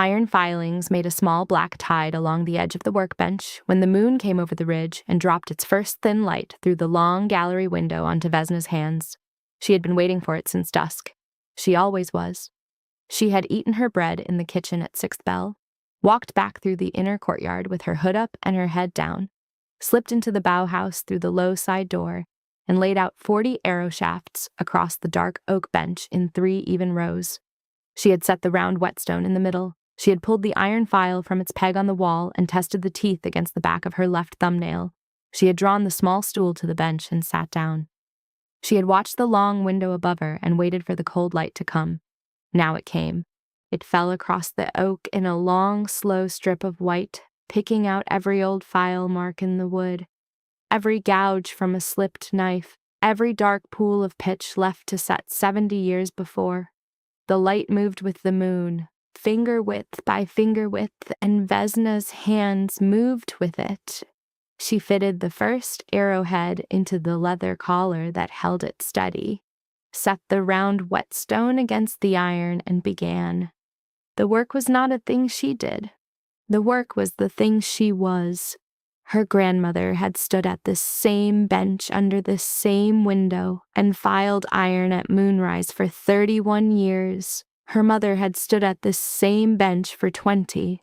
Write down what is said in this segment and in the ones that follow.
Iron filings made a small black tide along the edge of the workbench when the moon came over the ridge and dropped its first thin light through the long gallery window onto Vesna's hands. She had been waiting for it since dusk. She always was. She had eaten her bread in the kitchen at 6th bell, walked back through the inner courtyard with her hood up and her head down, slipped into the bough house through the low side door, and laid out 40 arrow shafts across the dark oak bench in 3 even rows. She had set the round whetstone in the middle. She had pulled the iron file from its peg on the wall and tested the teeth against the back of her left thumbnail. She had drawn the small stool to the bench and sat down. She had watched the long window above her and waited for the cold light to come. Now it came. It fell across the oak in a long, slow strip of white, picking out every old file mark in the wood, every gouge from a slipped knife, every dark pool of pitch left to set 70 years before. The light moved with the moon, finger width by finger width, and Vesna's hands moved with it. She fitted the first arrowhead into the leather collar that held it steady, set the round whetstone against the iron, and began. The work was not a thing she did. The work was the thing she was. Her grandmother had stood at this same bench under this same window and filed iron at Moonrise for 31 years. Her mother had stood at this same bench for 20.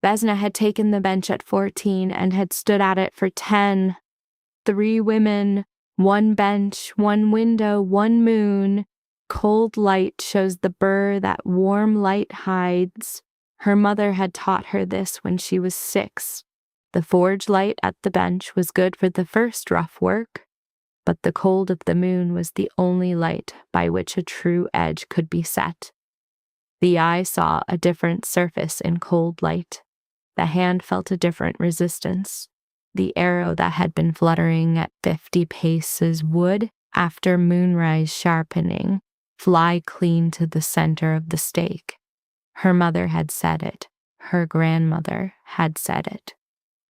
Vesna had taken the bench at 14 and had stood at it for 10. 3 women, 1 bench, 1 window, 1 moon. Cold light shows the burr that warm light hides. Her mother had taught her this when she was 6. The forge light at the bench was good for the first rough work, but the cold of the moon was the only light by which a true edge could be set. The eye saw a different surface in cold light. The hand felt a different resistance. The arrow that had been fluttering at 50 paces would, after Moonrise sharpening, fly clean to the center of the stake. Her mother had said it. Her grandmother had said it.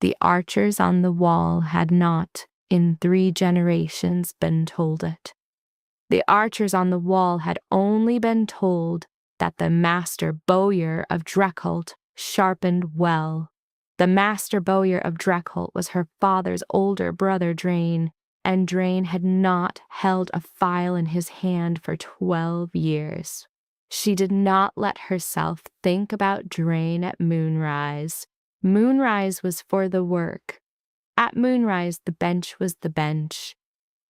The archers on the wall had not, in 3 generations, been told it. The archers on the wall had only been told that the master bowyer of Dreckholt sharpened well. The master bowyer of Dreckholt was her father's older brother Drain, and Drain had not held a file in his hand for 12 years. She did not let herself think about Drain at Moonrise. Moonrise was for the work. At Moonrise, the bench was the bench.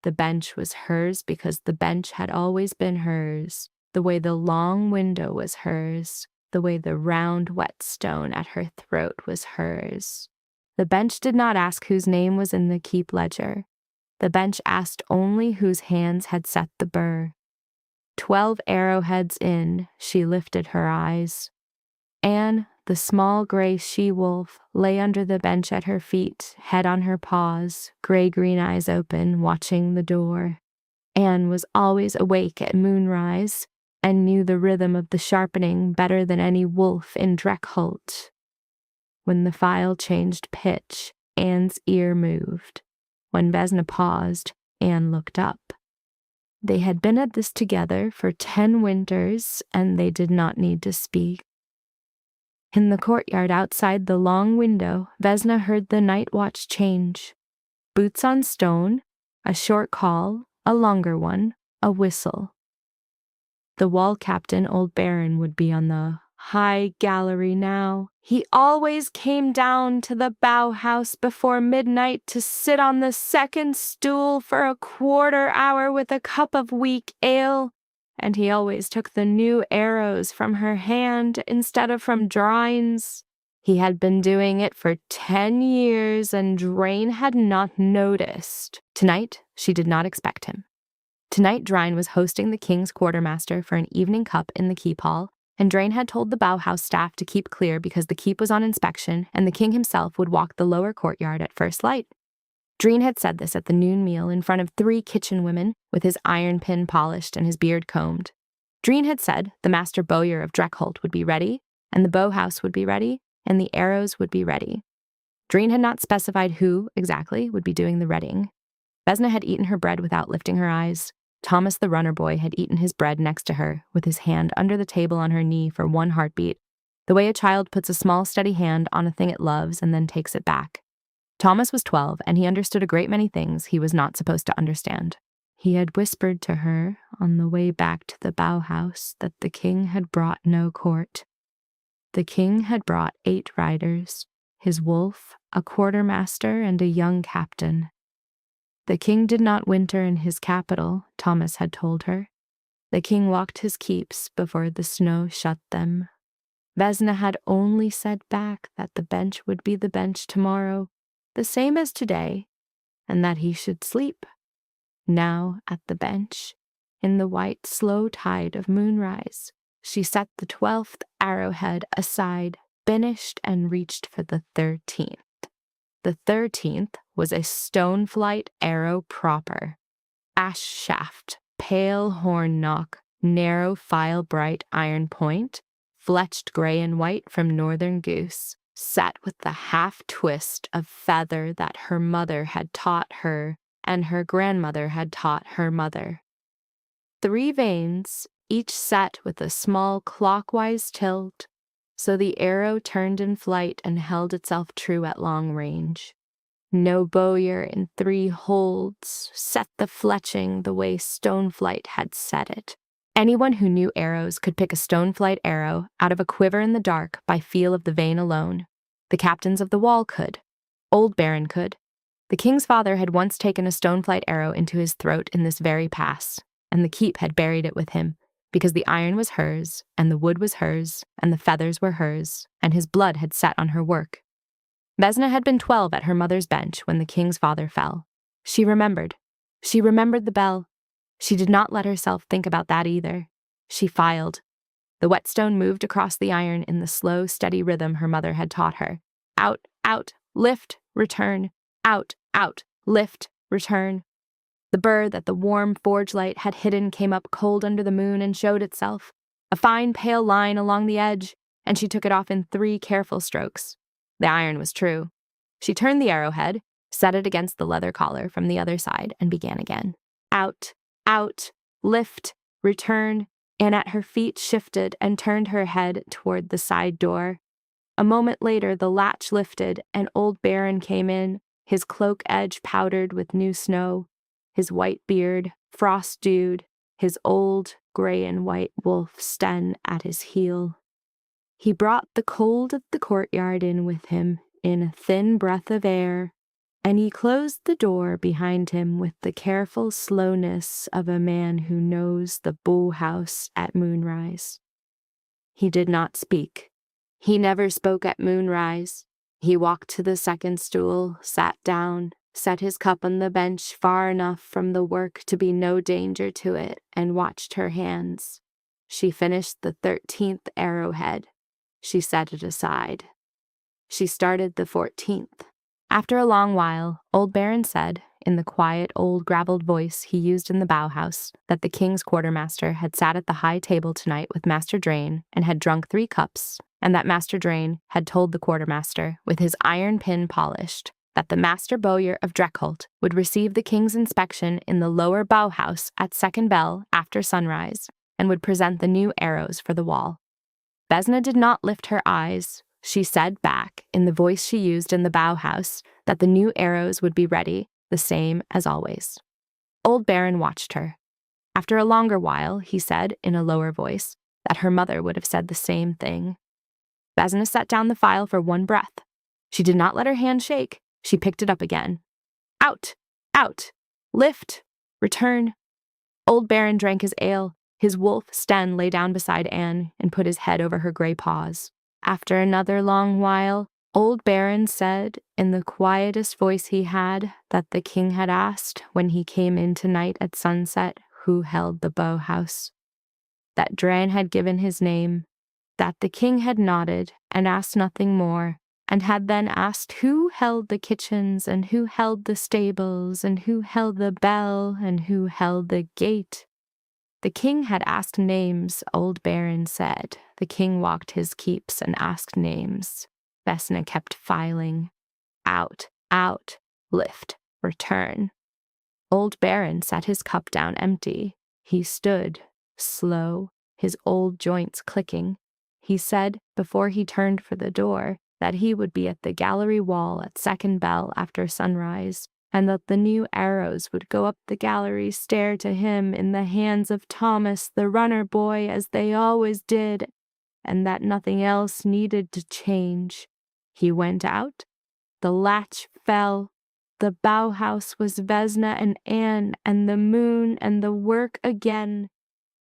The bench was hers because the bench had always been hers, the way the long window was hers, the way the round whetstone at her throat was hers. The bench did not ask whose name was in the keep ledger. The bench asked only whose hands had set the burr. 12 arrowheads in, she lifted her eyes. Anne, the small gray she-wolf, lay under the bench at her feet, head on her paws, gray-green eyes open, watching the door. Anne was always awake at Moonrise and knew the rhythm of the sharpening better than any wolf in Dreckholt. When the file changed pitch, Anne's ear moved. When Vesna paused, Anne looked up. They had been at this together for 10 winters, and they did not need to speak. In the courtyard outside the long window, Vesna heard the night watch change. Boots on stone, a short call, a longer one, a whistle. The wall captain, old Baron, would be on the high gallery now. He always came down to the bough house before midnight to sit on the second stool for a quarter hour with a cup of weak ale, and he always took the new arrows from her hand instead of from Drain's. He had been doing it for 10 years, and Drain had not noticed. Tonight, she did not expect him. Tonight, Drain was hosting the king's quartermaster for an evening cup in the keep hall, and Drain had told the Bauhaus staff to keep clear because the keep was on inspection, and the king himself would walk the lower courtyard at first light. Drain had said this at the noon meal in front of 3 kitchen women, with his iron pin polished and his beard combed. Drain had said the master bowyer of Dreckholt would be ready, and the Bauhaus would be ready, and the arrows would be ready. Drain had not specified who, exactly, would be doing the reading. Vesna had eaten her bread without lifting her eyes. Thomas the runner boy had eaten his bread next to her, with his hand under the table on her knee for 1 heartbeat. the way a child puts a small, steady hand on a thing it loves and then takes it back. Thomas was 12, and he understood a great many things he was not supposed to understand. He had whispered to her on the way back to the Bauhaus that the king had brought no court. The king had brought 8 riders, his wolf, a quartermaster, and a young captain. The king did not winter in his capital, Thomas had told her. The king walked his keeps before the snow shut them. Vesna had only said back that the bench would be the bench tomorrow, the same as today, and that he should sleep. Now, at the bench, in the white, slow tide of moonrise, she set the 12th arrowhead aside, finished, and reached for the 13th. The 13th was a stone-flight arrow proper. Ash shaft, pale horn knock, narrow file bright iron point, fletched gray and white from northern goose, set with the half-twist of feather that her mother had taught her and her grandmother had taught her mother. 3 vanes, each set with a small clockwise tilt, so the arrow turned in flight and held itself true at long range. No bowyer in 3 holds set the fletching the way stoneflight had set it. Anyone who knew arrows could pick a stoneflight arrow out of a quiver in the dark by feel of the vane alone. The captains of the wall could. Old Baron could. The king's father had once taken a stoneflight arrow into his throat in this very pass, and the keep had buried it with him, because the iron was hers, and the wood was hers, and the feathers were hers, and his blood had set on her work. Vesna had been 12 at her mother's bench when the king's father fell. She remembered. She remembered the bell. She did not let herself think about that either. She filed. The whetstone moved across the iron in the slow, steady rhythm her mother had taught her. Out, out, lift, return. Out, out, lift, return. The burr that the warm forge light had hidden came up cold under the moon and showed itself, a fine pale line along the edge, and she took it off in 3 careful strokes. The iron was true. She turned the arrowhead, set it against the leather collar from the other side, and began again. Out, out, lift, return, and at her feet shifted and turned her head toward the side door. A moment later, the latch lifted, and old Baron came in, his cloak edge powdered with new snow, his white beard frost-dewed, his old gray and white wolf sten at his heel. He brought the cold of the courtyard in with him in a thin breath of air, and he closed the door behind him with the careful slowness of a man who knows the Bauhaus at Moonrise. He did not speak. He never spoke at Moonrise. He walked to the second stool, sat down, set his cup on the bench far enough from the work to be no danger to it, and watched her hands. She finished the 13th arrowhead. She set it aside. She started the 14th. After a long while, old Baron said, in the quiet, old graveled voice he used in the Bauhaus, that the king's quartermaster had sat at the high table tonight with Master Drain and had drunk 3 cups, and that Master Drain had told the quartermaster, with his iron pin polished, that the master bowyer of Dreckholt would receive the king's inspection in the lower Bauhaus at second bell after sunrise, and would present the new arrows for the wall. Vesna did not lift her eyes. She said back, in the voice she used in the Bauhaus, that the new arrows would be ready, the same as always. Old Baron watched her. After a longer while, he said, in a lower voice, that her mother would have said the same thing. Vesna set down the file for one breath. She did not let her hand shake. She picked it up again. Out, out, lift, return. Old Baron drank his ale. His wolf, Sten, lay down beside Anne and put his head over her gray paws. After another long while, old Baron said, in the quietest voice he had, that the king had asked, when he came in tonight at sunset, who held the Bauhaus. That Dran had given his name, that the king had nodded and asked nothing more, and had then asked who held the kitchens, and who held the stables, and who held the bell, and who held the gate. The king had asked names, old Baron said. The king walked his keeps and asked names. Vesna kept filing. Out, out, lift, return. Old Baron set his cup down empty. He stood, slow, his old joints clicking. He said, before he turned for the door, that he would be at the gallery wall at second bell after sunrise, and that the new arrows would go up the gallery stair to him in the hands of Thomas, the runner boy, as they always did, and that nothing else needed to change. He went out. The latch fell. The Bauhaus was Vesna and Anne and the moon and the work again.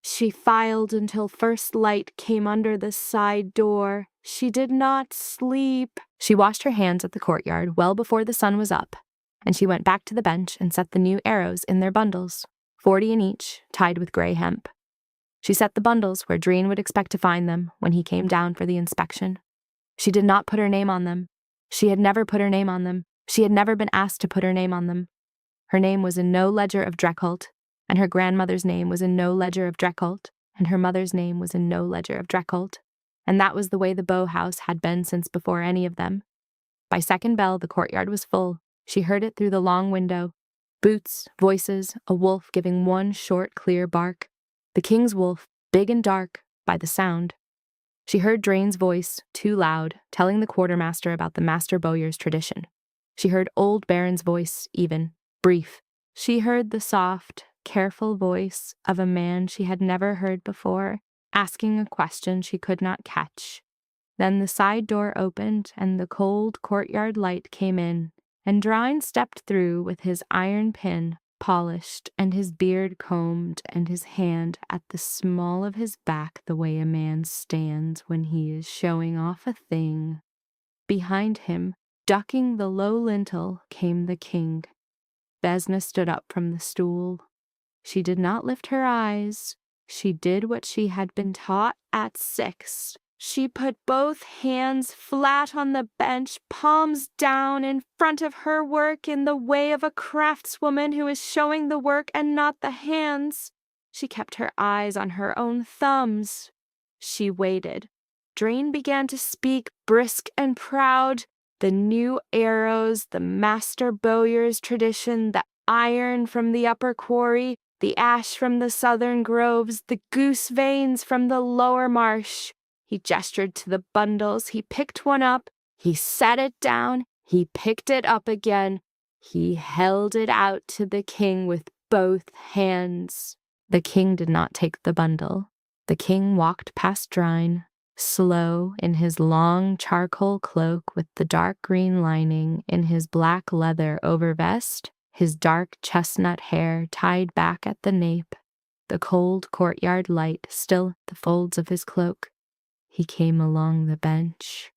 She filed until first light came under the side door. She did not sleep. She washed her hands at the courtyard well before the sun was up, and she went back to the bench and set the new arrows in their bundles, 40 in each, tied with gray hemp. She set the bundles where Dreen would expect to find them when he came down for the inspection. She did not put her name on them. She had never put her name on them. She had never been asked to put her name on them. Her name was in no ledger of Dreckholt, and her grandmother's name was in no ledger of Dreckholt, and her mother's name was in no ledger of Dreckholt, and that was the way the Bauhaus had been since before any of them. By second bell, the courtyard was full. She heard it through the long window. Boots, voices, a wolf giving one short, clear bark. The king's wolf, big and dark, by the sound. She heard Drain's voice, too loud, telling the quartermaster about the master bowyer's tradition. She heard old Baron's voice, even, brief. She heard the soft, careful voice of a man she had never heard before, asking a question she could not catch. Then the side door opened, and the cold courtyard light came in, and Drain stepped through with his iron pin polished, and his beard combed, and his hand at the small of his back the way a man stands when he is showing off a thing. Behind him, ducking the low lintel, came the king. Vesna stood up from the stool. She did not lift her eyes. She did what she had been taught at 6. She put both hands flat on the bench, palms down in front of her work in the way of a craftswoman who is showing the work and not the hands. She kept her eyes on her own thumbs. She waited. Drain began to speak, brisk and proud. The new arrows, the master bowyer's tradition, the iron from the upper quarry, the ash from the southern groves, the goose-vanes from the lower marsh. He gestured to the bundles. He picked one up. He set it down. He picked it up again. He held it out to the king with both hands. The king did not take the bundle. The king walked past Drain, slow in his long charcoal cloak with the dark green lining, in his black leather overvest, his dark chestnut hair tied back at the nape, the cold courtyard light still at the folds of his cloak. He came along the bench.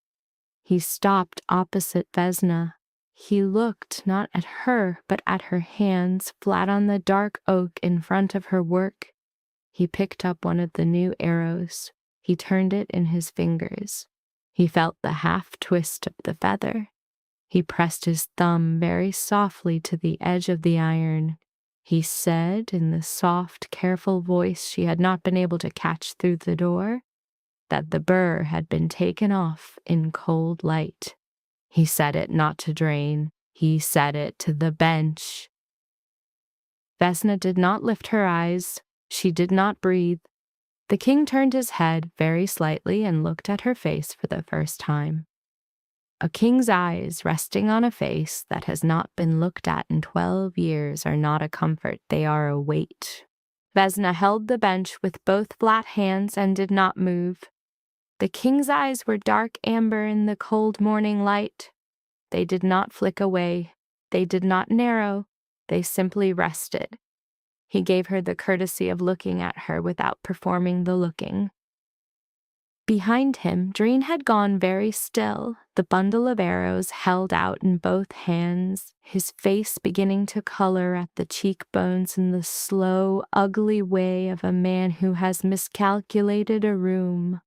He stopped opposite Vesna. He looked not at her, but at her hands flat on the dark oak in front of her work. He picked up one of the new arrows. He turned it in his fingers. He felt the half-twist of the feather. He pressed his thumb very softly to the edge of the iron. He said, in the soft, careful voice she had not been able to catch through the door, that the burr had been taken off in cold light. He said it not to Drain. He said it to the bench. Vesna did not lift her eyes. She did not breathe. The king turned his head very slightly and looked at her face for the first time. A king's eyes resting on a face that has not been looked at in 12 years are not a comfort, they are a weight. Vesna held the bench with both flat hands and did not move. The king's eyes were dark amber in the cold morning light. They did not flick away. They did not narrow. They simply rested. He gave her the courtesy of looking at her without performing the looking. Behind him, Drain had gone very still, the bundle of arrows held out in both hands, his face beginning to color at the cheekbones in the slow, ugly way of a man who has miscalculated a room.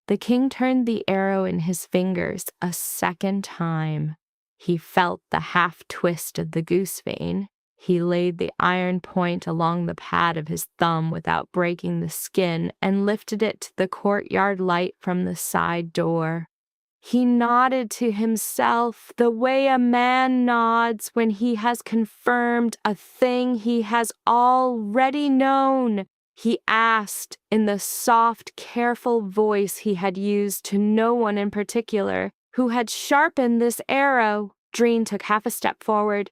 The king turned the arrow in his fingers a second time. He felt the half-twist of the goose-vane. He laid the iron point along the pad of his thumb without breaking the skin and lifted it to the courtyard light from the side door. He nodded to himself the way a man nods when he has confirmed a thing he has already known. He asked in the soft, careful voice he had used to no one in particular, who had sharpened this arrow. Dreen took half a step forward.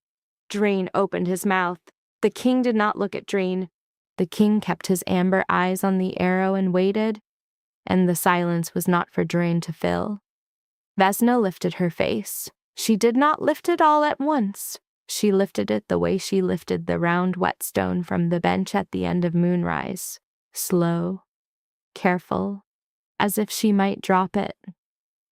Dreen opened his mouth. The king did not look at Dreen. The king kept his amber eyes on the arrow and waited, and the silence was not for Dreen to fill. Vesna lifted her face. She did not lift it all at once. She lifted it the way she lifted the round whetstone from the bench at the end of Moonrise, slow, careful, as if she might drop it.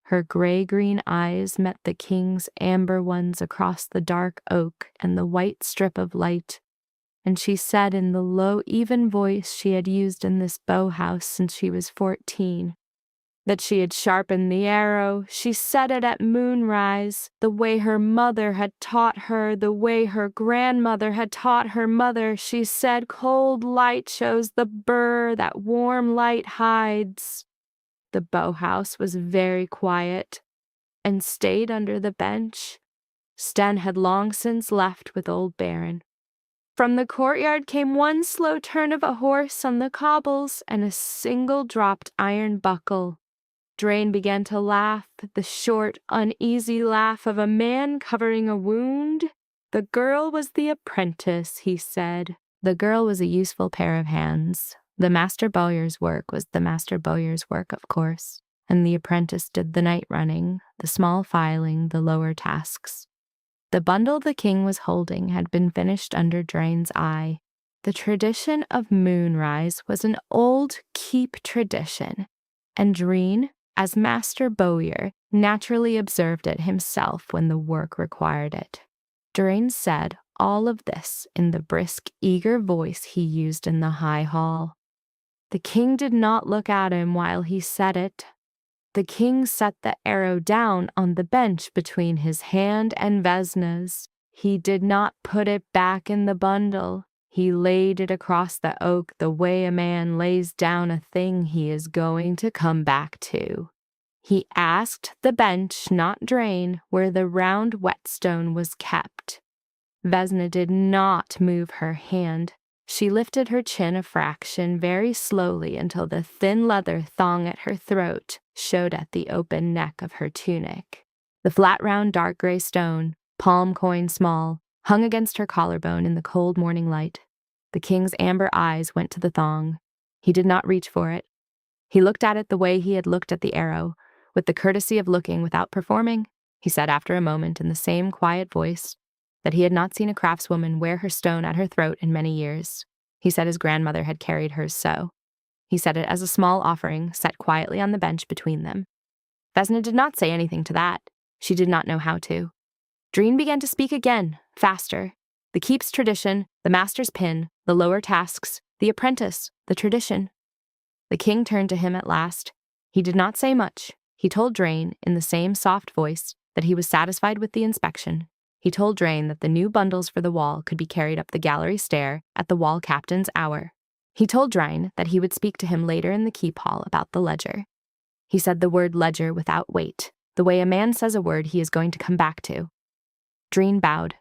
Her gray-green eyes met the king's amber ones across the dark oak and the white strip of light, and she said in the low, even voice she had used in this bow house since she was 14, that she had sharpened the arrow. She said it at Moonrise, the way her mother had taught her, the way her grandmother had taught her mother. She said, "Cold light shows the burr that warm light hides." The bow house was very quiet and stayed under the bench. Sten had long since left with old Baron. From the courtyard came one slow turn of a horse on the cobbles and a single dropped iron buckle. Dreen began to laugh, the short, uneasy laugh of a man covering a wound. The girl was the apprentice, he said. The girl was a useful pair of hands. The master bowyer's work was the master bowyer's work, of course, and the apprentice did the night running, the small filing, the lower tasks. The bundle the king was holding had been finished under Dreen's eye. The tradition of Moonrise was an old keep tradition, and Dreen, as master bowyer, naturally observed it himself when the work required it. Dreen said all of this in the brisk, eager voice he used in the high hall. The king did not look at him while he said it. The king set the arrow down on the bench between his hand and Vesna's. He did not put it back in the bundle. He laid it across the oak the way a man lays down a thing he is going to come back to. He asked the bench, not Dreen, where the round whetstone was kept. Vesna did not move her hand. She lifted her chin a fraction very slowly until the thin leather thong at her throat showed at the open neck of her tunic. The flat round dark gray stone, palm coin small, hung against her collarbone in the cold morning light. The king's amber eyes went to the thong. He did not reach for it. He looked at it the way he had looked at the arrow, with the courtesy of looking without performing. He said after a moment in the same quiet voice that he had not seen a craftswoman wear her stone at her throat in many years. He said his grandmother had carried hers so. He said it as a small offering set quietly on the bench between them. Vesna did not say anything to that. She did not know how to. Dreen began to speak again, faster. The keep's tradition, the master's pin, the lower tasks, the apprentice, the tradition. The king turned to him at last. He did not say much. He told Dreen, in the same soft voice, that he was satisfied with the inspection. He told Dreen that the new bundles for the wall could be carried up the gallery stair at the wall captain's hour. He told Dreen that he would speak to him later in the keep hall about the ledger. He said the word ledger without weight, the way a man says a word he is going to come back to. Dreen bowed.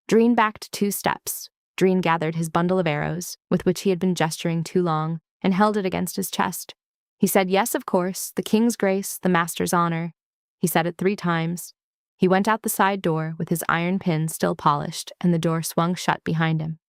Dreen backed 2 steps. Dreen gathered his bundle of arrows, with which he had been gesturing too long, and held it against his chest. He said, yes, of course, the king's grace, the master's honor. He said it 3 times. He went out the side door with his iron pin still polished, and the door swung shut behind him.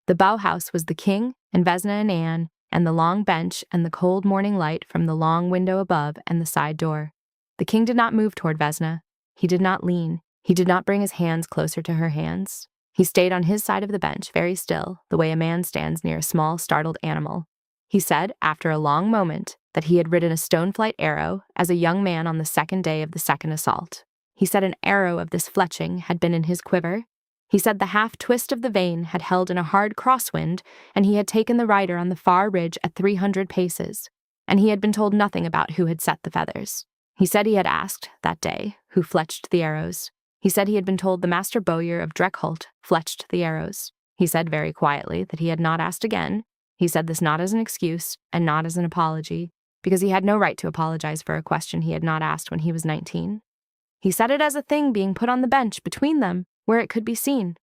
The bow house was the king and Vesna and Anne, and the long bench and the cold morning light from the long window above and the side door. The king did not move toward Vesna. He did not lean. He did not bring his hands closer to her hands. He stayed on his side of the bench, very still, the way a man stands near a small, startled animal. He said, after a long moment, that he had ridden a stoneflight arrow as a young man on the 2nd day of the 2nd assault. He said an arrow of this fletching had been in his quiver. He said the half-twist of the vane had held in a hard crosswind, and he had taken the rider on the far ridge at 300 paces, and he had been told nothing about who had set the feathers. He said he had asked, that day, who fletched the arrows. He said he had been told the master bowyer of Dreckholt fletched the arrows. He said very quietly that he had not asked again. He said this not as an excuse and not as an apology, because he had no right to apologize for a question he had not asked when he was 19. He said it as a thing being put on the bench between them, where it could be seen.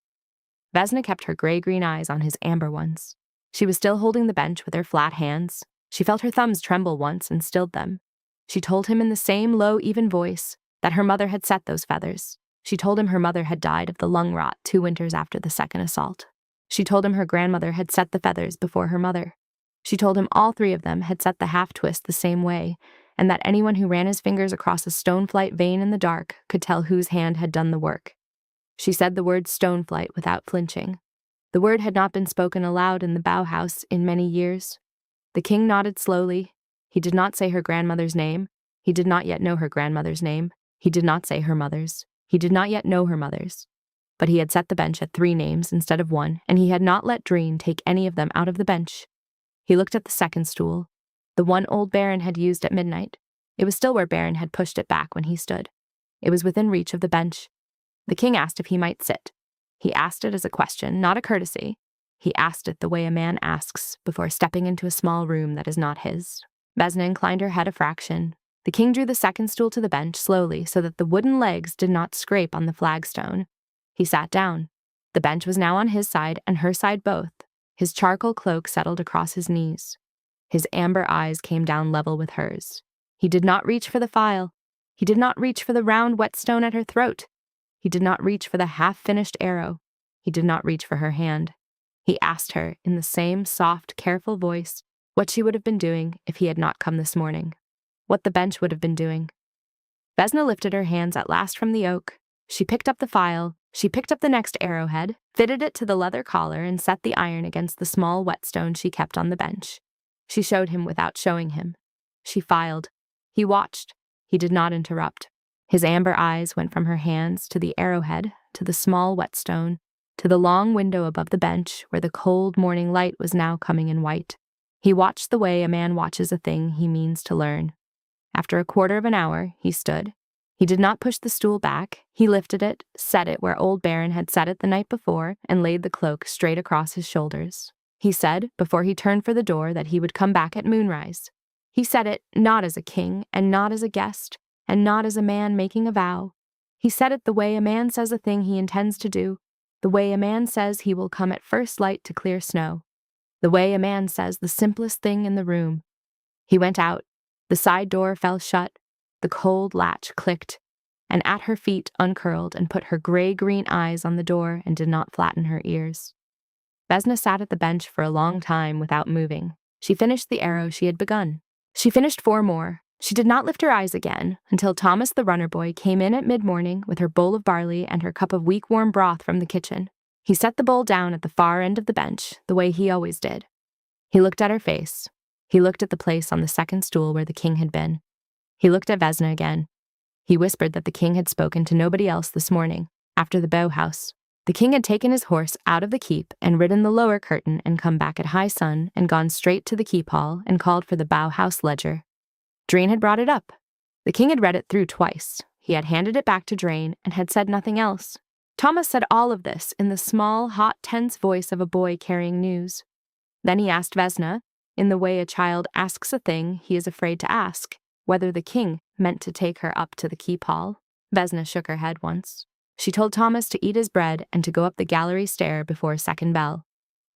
Vesna kept her gray-green eyes on his amber ones. She was still holding the bench with her flat hands. She felt her thumbs tremble once and stilled them. She told him in the same low, even voice that her mother had set those feathers. She told him her mother had died of the lung rot 2 winters after the second assault. She told him her grandmother had set the feathers before her mother. She told him all 3 of them had set the half-twist the same way, and that anyone who ran his fingers across a stoneflight vein in the dark could tell whose hand had done the work. She said the word stoneflight without flinching. The word had not been spoken aloud in the Bauhaus in many years. The king nodded slowly. He did not say her grandmother's name. He did not yet know her grandmother's name. He did not say her mother's. He did not yet know her mother's. But he had set the bench at 3 names instead of 1, and he had not let Dreen take any of them out of the bench. He looked at the second stool, the one old Baron had used at midnight. It was still where Baron had pushed it back when he stood. It was within reach of the bench. The king asked if he might sit. He asked it as a question, not a courtesy. He asked it the way a man asks before stepping into a small room that is not his. Vesna inclined her head a fraction. The king drew the second stool to the bench slowly so that the wooden legs did not scrape on the flagstone. He sat down. The bench was now on his side and her side both. His charcoal cloak settled across his knees. His amber eyes came down level with hers. He did not reach for the file. He did not reach for the round whetstone at her throat. He did not reach for the half-finished arrow. He did not reach for her hand. He asked her, in the same soft, careful voice, what she would have been doing if he had not come this morning. What the bench would have been doing. Vesna lifted her hands at last from the oak. She picked up the file. She picked up the next arrowhead, fitted it to the leather collar, and set the iron against the small whetstone she kept on the bench. She showed him without showing him. She filed. He watched. He did not interrupt. His amber eyes went from her hands to the arrowhead, to the small whetstone, to the long window above the bench where the cold morning light was now coming in white. He watched the way a man watches a thing he means to learn. After a quarter of an hour, he stood. He did not push the stool back. He lifted it, set it where old Baron had set it the night before, and laid the cloak straight across his shoulders. He said, before he turned for the door, that he would come back at moonrise. He said it not as a king, and not as a guest, and not as a man making a vow. He said it the way a man says a thing he intends to do, the way a man says he will come at first light to clear snow, the way a man says the simplest thing in the room. He went out. The side door fell shut. The cold latch clicked, and at her feet uncurled and put her gray-green eyes on the door and did not flatten her ears. Vesna sat at the bench for a long time without moving. She finished the arrow she had begun. She finished 4 more. She did not lift her eyes again until Thomas the runner boy came in at mid-morning with her bowl of barley and her cup of weak-warm broth from the kitchen. He set the bowl down at the far end of the bench, the way he always did. He looked at her face. He looked at the place on the second stool where the king had been. He looked at Vesna again. He whispered that the king had spoken to nobody else this morning, after the Bauhaus. The king had taken his horse out of the keep and ridden the lower curtain and come back at high sun and gone straight to the keep hall and called for the Bauhaus ledger. Dreen had brought it up. The king had read it through twice. He had handed it back to Dreen and had said nothing else. Thomas said all of this in the small, hot, tense voice of a boy carrying news. Then he asked Vesna, in the way a child asks a thing he is afraid to ask, whether the king meant to take her up to the keep hall. Vesna shook her head once. She told Thomas to eat his bread and to go up the gallery stair before second bell.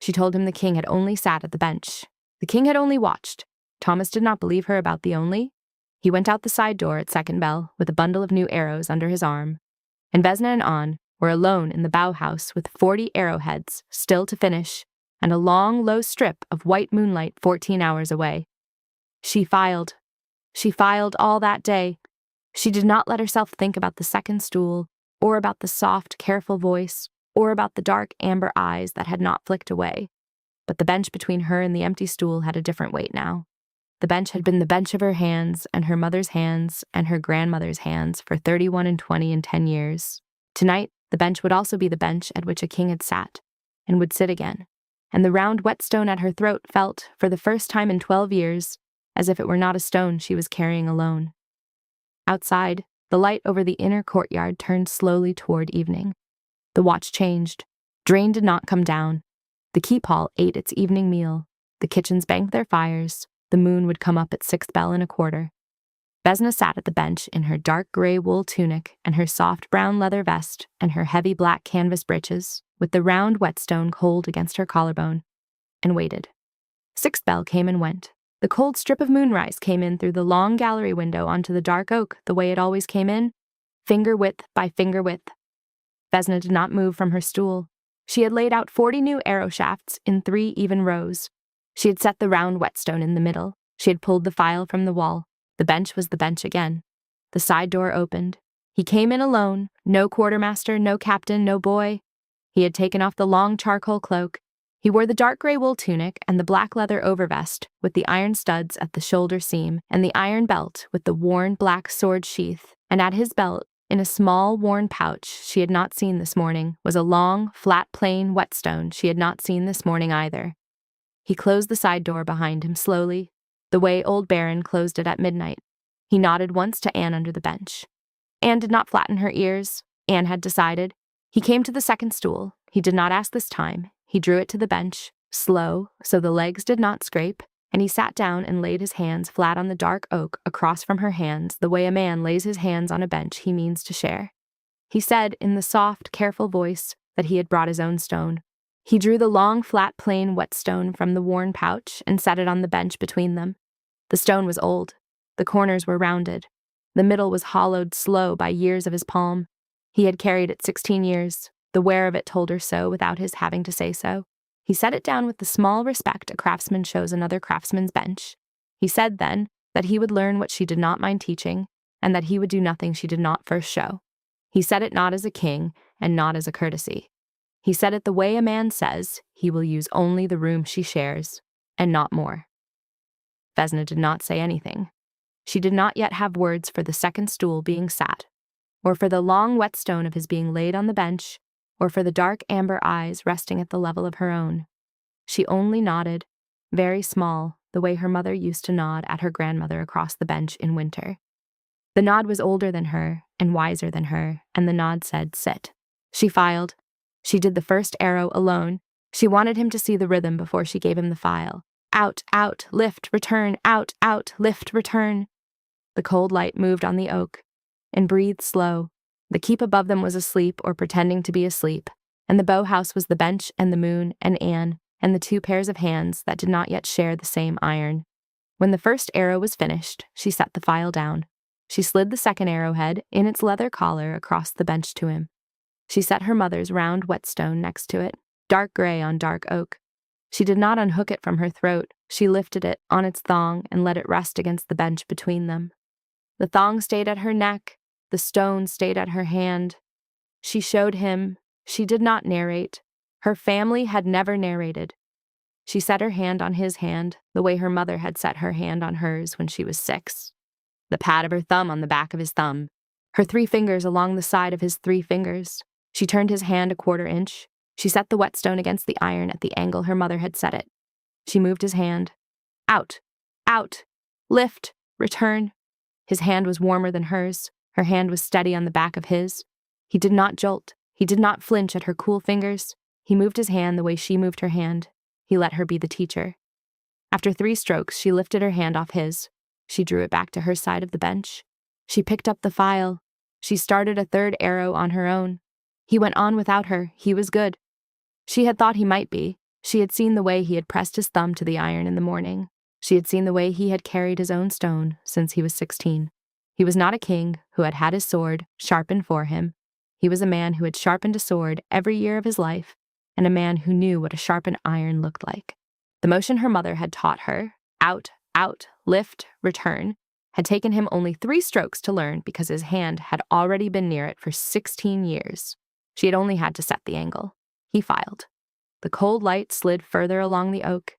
She told him the king had only sat at the bench. The king had only watched. Thomas did not believe her about the only. He went out the side door at second bell with a bundle of new arrows under his arm. And Vesna and An were alone in the Bauhaus with 40 arrowheads still to finish and a long, low strip of white moonlight 14 hours away. She filed. She filed all that day. She did not let herself think about the second stool, or about the soft, careful voice, or about the dark amber eyes that had not flicked away. But the bench between her and the empty stool had a different weight now. The bench had been the bench of her hands, and her mother's hands, and her grandmother's hands for 31 and 20 and 10 years. Tonight, the bench would also be the bench at which a king had sat, and would sit again. And the round whetstone at her throat felt, for the first time in 12 years, as if it were not a stone she was carrying alone. Outside, the light over the inner courtyard turned slowly toward evening. The watch changed. Dreen did not come down. The keep hall ate its evening meal. The kitchens banked their fires. The moon would come up at 6th bell and a quarter. Vesna sat at the bench in her dark gray wool tunic and her soft brown leather vest and her heavy black canvas breeches, with the round whetstone cold against her collarbone. and waited. 6th bell came and went. The cold strip of moonrise came in through the long gallery window onto the dark oak the way it always came in, finger width by finger width. Vesna did not move from her stool. She had laid out 40 new arrow shafts in 3 even rows. She had set the round whetstone in the middle. She had pulled the file from the wall. The bench was the bench again. The side door opened. He came in alone, no quartermaster, no captain, no boy. He had taken off the long charcoal cloak. He wore the dark gray wool tunic and the black leather overvest with the iron studs at the shoulder seam and the iron belt with the worn black sword sheath, and at his belt, in a small worn pouch she had not seen this morning, was a long, flat plain whetstone she had not seen this morning either. He closed the side door behind him slowly, the way old Baron closed it at midnight. He nodded once to Anne under the bench. Anne did not flatten her ears. Anne had decided. He came to the second stool. He did not ask this time. He drew it to the bench, slow, so the legs did not scrape, and he sat down and laid his hands flat on the dark oak across from her hands the way a man lays his hands on a bench he means to share. He said, in the soft, careful voice, that he had brought his own stone. He drew the long, flat, plain whetstone from the worn pouch and set it on the bench between them. The stone was old. The corners were rounded. The middle was hollowed slow by years of his palm. He had carried it 16 years. The wear of it told her so without his having to say so. He set it down with the small respect a craftsman shows another craftsman's bench. He said then that he would learn what she did not mind teaching, and that he would do nothing she did not first show. He said it not as a king, and not as a courtesy. He said it the way a man says he will use only the room she shares, and not more. Vesna did not say anything. She did not yet have words for the second stool being sat, or for the long whetstone of his being laid on the bench, or for the dark amber eyes resting at the level of her own. She only nodded, very small, the way her mother used to nod at her grandmother across the bench in winter. The nod was older than her and wiser than her, and the nod said, sit. She filed. She did the first arrow alone. She wanted him to see the rhythm before she gave him the file. Out, out, lift, return, out, lift, return. The cold light moved on the oak and breathed slow. The keep above them was asleep or pretending to be asleep, and the bow house was the bench and the moon and Anne and the 2 pairs of hands that did not yet share the same iron. When the first arrow was finished, she set the file down. She slid the second arrowhead in its leather collar across the bench to him. She set her mother's round whetstone next to it, dark gray on dark oak. She did not unhook it from her throat. She lifted it on its thong and let it rest against the bench between them. The thong stayed at her neck. The stone stayed at her hand. She showed him. She did not narrate. Her family had never narrated. She set her hand on his hand, the way her mother had set her hand on hers when she was 6. The pad of her thumb on the back of his thumb. Her 3 fingers along the side of his 3 fingers. She turned his hand a 1/4 inch. She set the whetstone against the iron at the angle her mother had set it. She moved his hand. Out, lift, return. His hand was warmer than hers. Her hand was steady on the back of his. He did not jolt. He did not flinch at her cool fingers. He moved his hand the way she moved her hand. He let her be the teacher. After 3 strokes, she lifted her hand off his. She drew it back to her side of the bench. She picked up the file. She started a 3rd arrow on her own. He went on without her. He was good. She had thought he might be. She had seen the way he had pressed his thumb to the iron in the morning. She had seen the way he had carried his own stone since he was 16. He was not a king who had had his sword sharpened for him. He was a man who had sharpened a sword every year of his life, and a man who knew what a sharpened iron looked like. The motion her mother had taught her, out, lift, return, had taken him only 3 strokes to learn because his hand had already been near it for 16 years. She had only had to set the angle. He filed. The cold light slid further along the oak.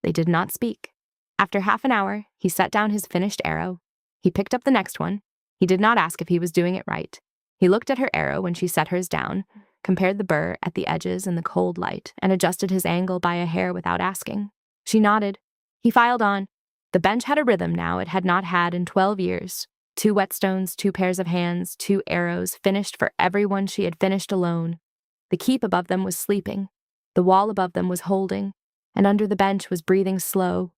They did not speak. After half an hour, he set down his finished arrow. He picked up the next one. He did not ask if he was doing it right. He looked at her arrow when she set hers down, compared the burr at the edges in the cold light, and adjusted his angle by a hair without asking. She nodded. He filed on. The bench had a rhythm now it had not had in 12 years. 2 whetstones, 2 pairs of hands, 2 arrows, finished for everyone she had finished alone. The keep above them was sleeping. The wall above them was holding, and under the bench was breathing slow.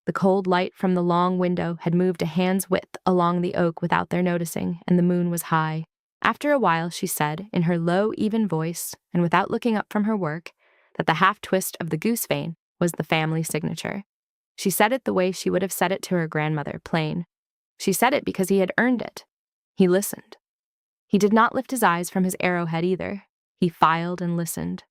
The cold light from the long window had moved a hand's width along the oak without their noticing, and the moon was high. After a while, she said, in her low, even voice, and without looking up from her work, that the half-twist of the goose-vane was the family signature. She said it the way she would have said it to her grandmother, plain. She said it because he had earned it. He listened. He did not lift his eyes from his arrowhead either. He filed and listened.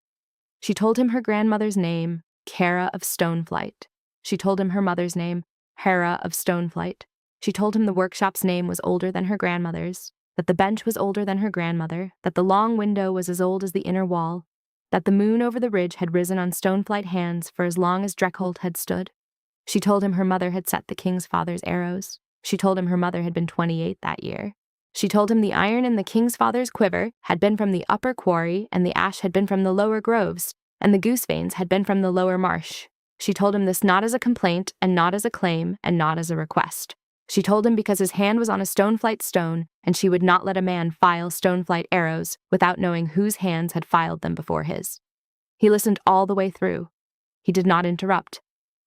She told him her grandmother's name, Kara of Stoneflight. She told him her mother's name, Hera of Stoneflight. She told him the workshop's name was older than her grandmother's, that the bench was older than her grandmother, that the long window was as old as the inner wall, that the moon over the ridge had risen on Stoneflight hands for as long as Dreckholt had stood. She told him her mother had set the king's father's arrows. She told him her mother had been 28 that year. She told him the iron in the king's father's quiver had been from the upper quarry, and the ash had been from the lower groves, and the goose-vanes had been from the lower marsh. She told him this not as a complaint, and not as a claim, and not as a request. She told him because his hand was on a Stoneflight stone, and she would not let a man file Stoneflight arrows without knowing whose hands had filed them before his. He listened all the way through. He did not interrupt.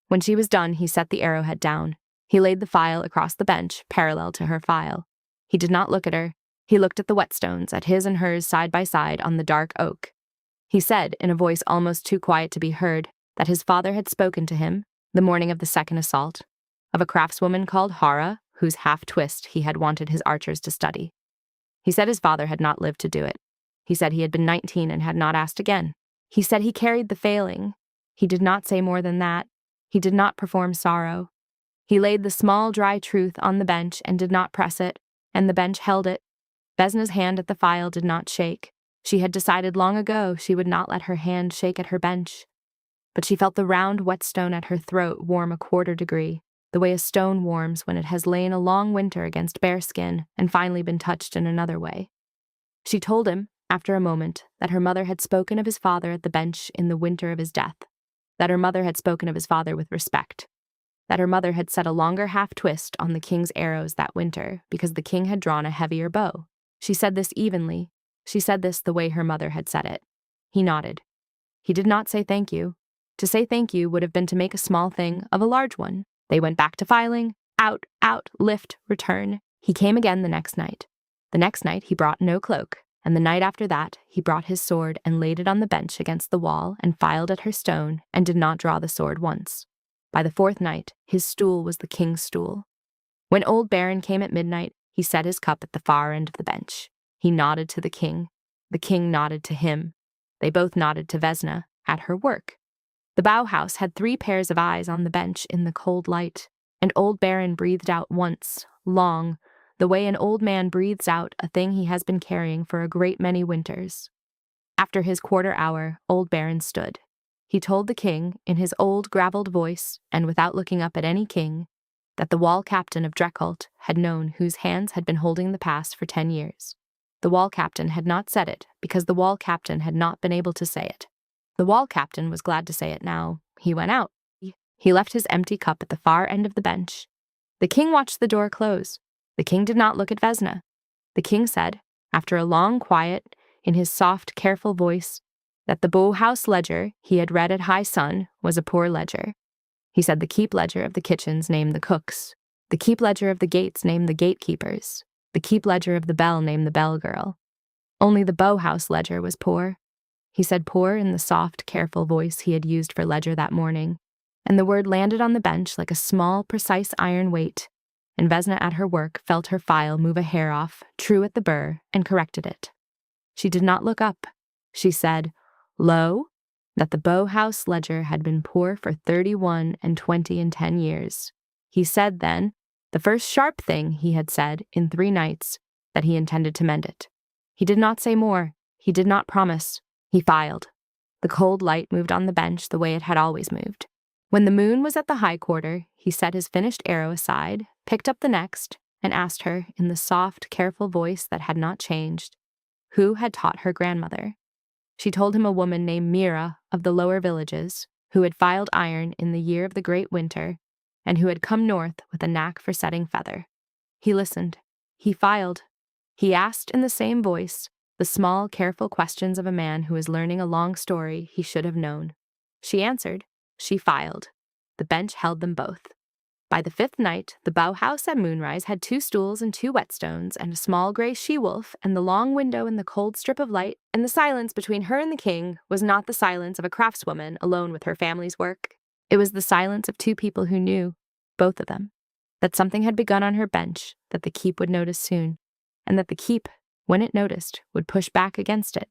When she was done, he set the arrowhead down. He laid the file across the bench, parallel to her file. He did not look at her. He looked at the Whetstones, at his and hers side by side on the dark oak. He said, in a voice almost too quiet to be heard, that his father had spoken to him, the morning of the second assault, of a craftswoman called Hara, whose half-twist he had wanted his archers to study. He said his father had not lived to do it. He said he had been 19 and had not asked again. He said he carried the failing. He did not say more than that. He did not perform sorrow. He laid the small, dry truth on the bench and did not press it, and the bench held it. Vesna's hand at the file did not shake. She had decided long ago she would not let her hand shake at her bench. But she felt the round whetstone at her throat warm a quarter degree, the way a stone warms when it has lain a long winter against bare skin and finally been touched in another way. She told him, after a moment, that her mother had spoken of his father at the bench in the winter of his death, that her mother had spoken of his father with respect, that her mother had set a longer half-twist on the king's arrows that winter because the king had drawn a heavier bow. She said this evenly. She said this the way her mother had said it. He nodded. He did not say thank you. To say thank you would have been to make a small thing of a large one. They went back to filing. Out, lift, return. He came again the next night. The next night he brought no cloak, and the night after that he brought his sword and laid it on the bench against the wall and filed at her stone and did not draw the sword once. By the fourth night, his stool was the king's stool. When old Baron came at midnight, he set his cup at the far end of the bench. He nodded to the king. The king nodded to him. They both nodded to Vesna, at her work. The Bauhaus had 3 pairs of eyes on the bench in the cold light, and old Baron breathed out once, long, the way an old man breathes out a thing he has been carrying for a great many winters. After his quarter hour, old Baron stood. He told the king, in his old gravelled voice, and without looking up at any king, that the wall captain of Dreckholt had known whose hands had been holding the pass for 10 years. The wall captain had not said it because the wall captain had not been able to say it. The wall captain was glad to say it now. He went out. He left his empty cup at the far end of the bench. The king watched the door close. The king did not look at Vesna. The king said, after a long quiet, in his soft, careful voice, that the Bauhaus ledger he had read at High Sun was a poor ledger. He said the keep ledger of the kitchens named the cooks. The keep ledger of the gates named the gatekeepers. The keep ledger of the bell named the bell girl. Only the Bauhaus ledger was poor. He said poor in the soft, careful voice he had used for ledger that morning, and the word landed on the bench like a small, precise iron weight, and Vesna at her work felt her file move a hair off, true at the burr, and corrected it. She did not look up. She said, lo, that the Bauhaus ledger had been poor for 31 and 20 and 10 years. He said then, the first sharp thing he had said in 3 nights, that he intended to mend it. He did not say more. He did not promise. He filed. The cold light moved on the bench the way it had always moved. When the moon was at the high quarter, he set his finished arrow aside, picked up the next, and asked her, in the soft, careful voice that had not changed, who had taught her grandmother. She told him a woman named Mira of the lower villages, who had filed iron in the year of the great winter, and who had come north with a knack for setting feather. He listened. He filed. He asked in the same voice the small, careful questions of a man who is learning a long story he should have known. She answered. She filed. The bench held them both. By the 5th night, the Bauhaus at Moonrise had 2 stools and 2 Whetstones and a small grey she-wolf and the long window in the cold strip of light, and the silence between her and the king was not the silence of a craftswoman alone with her family's work. It was the silence of two people who knew, both of them, that something had begun on her bench that the keep would notice soon, and that the keep, when it noticed, would push back against it,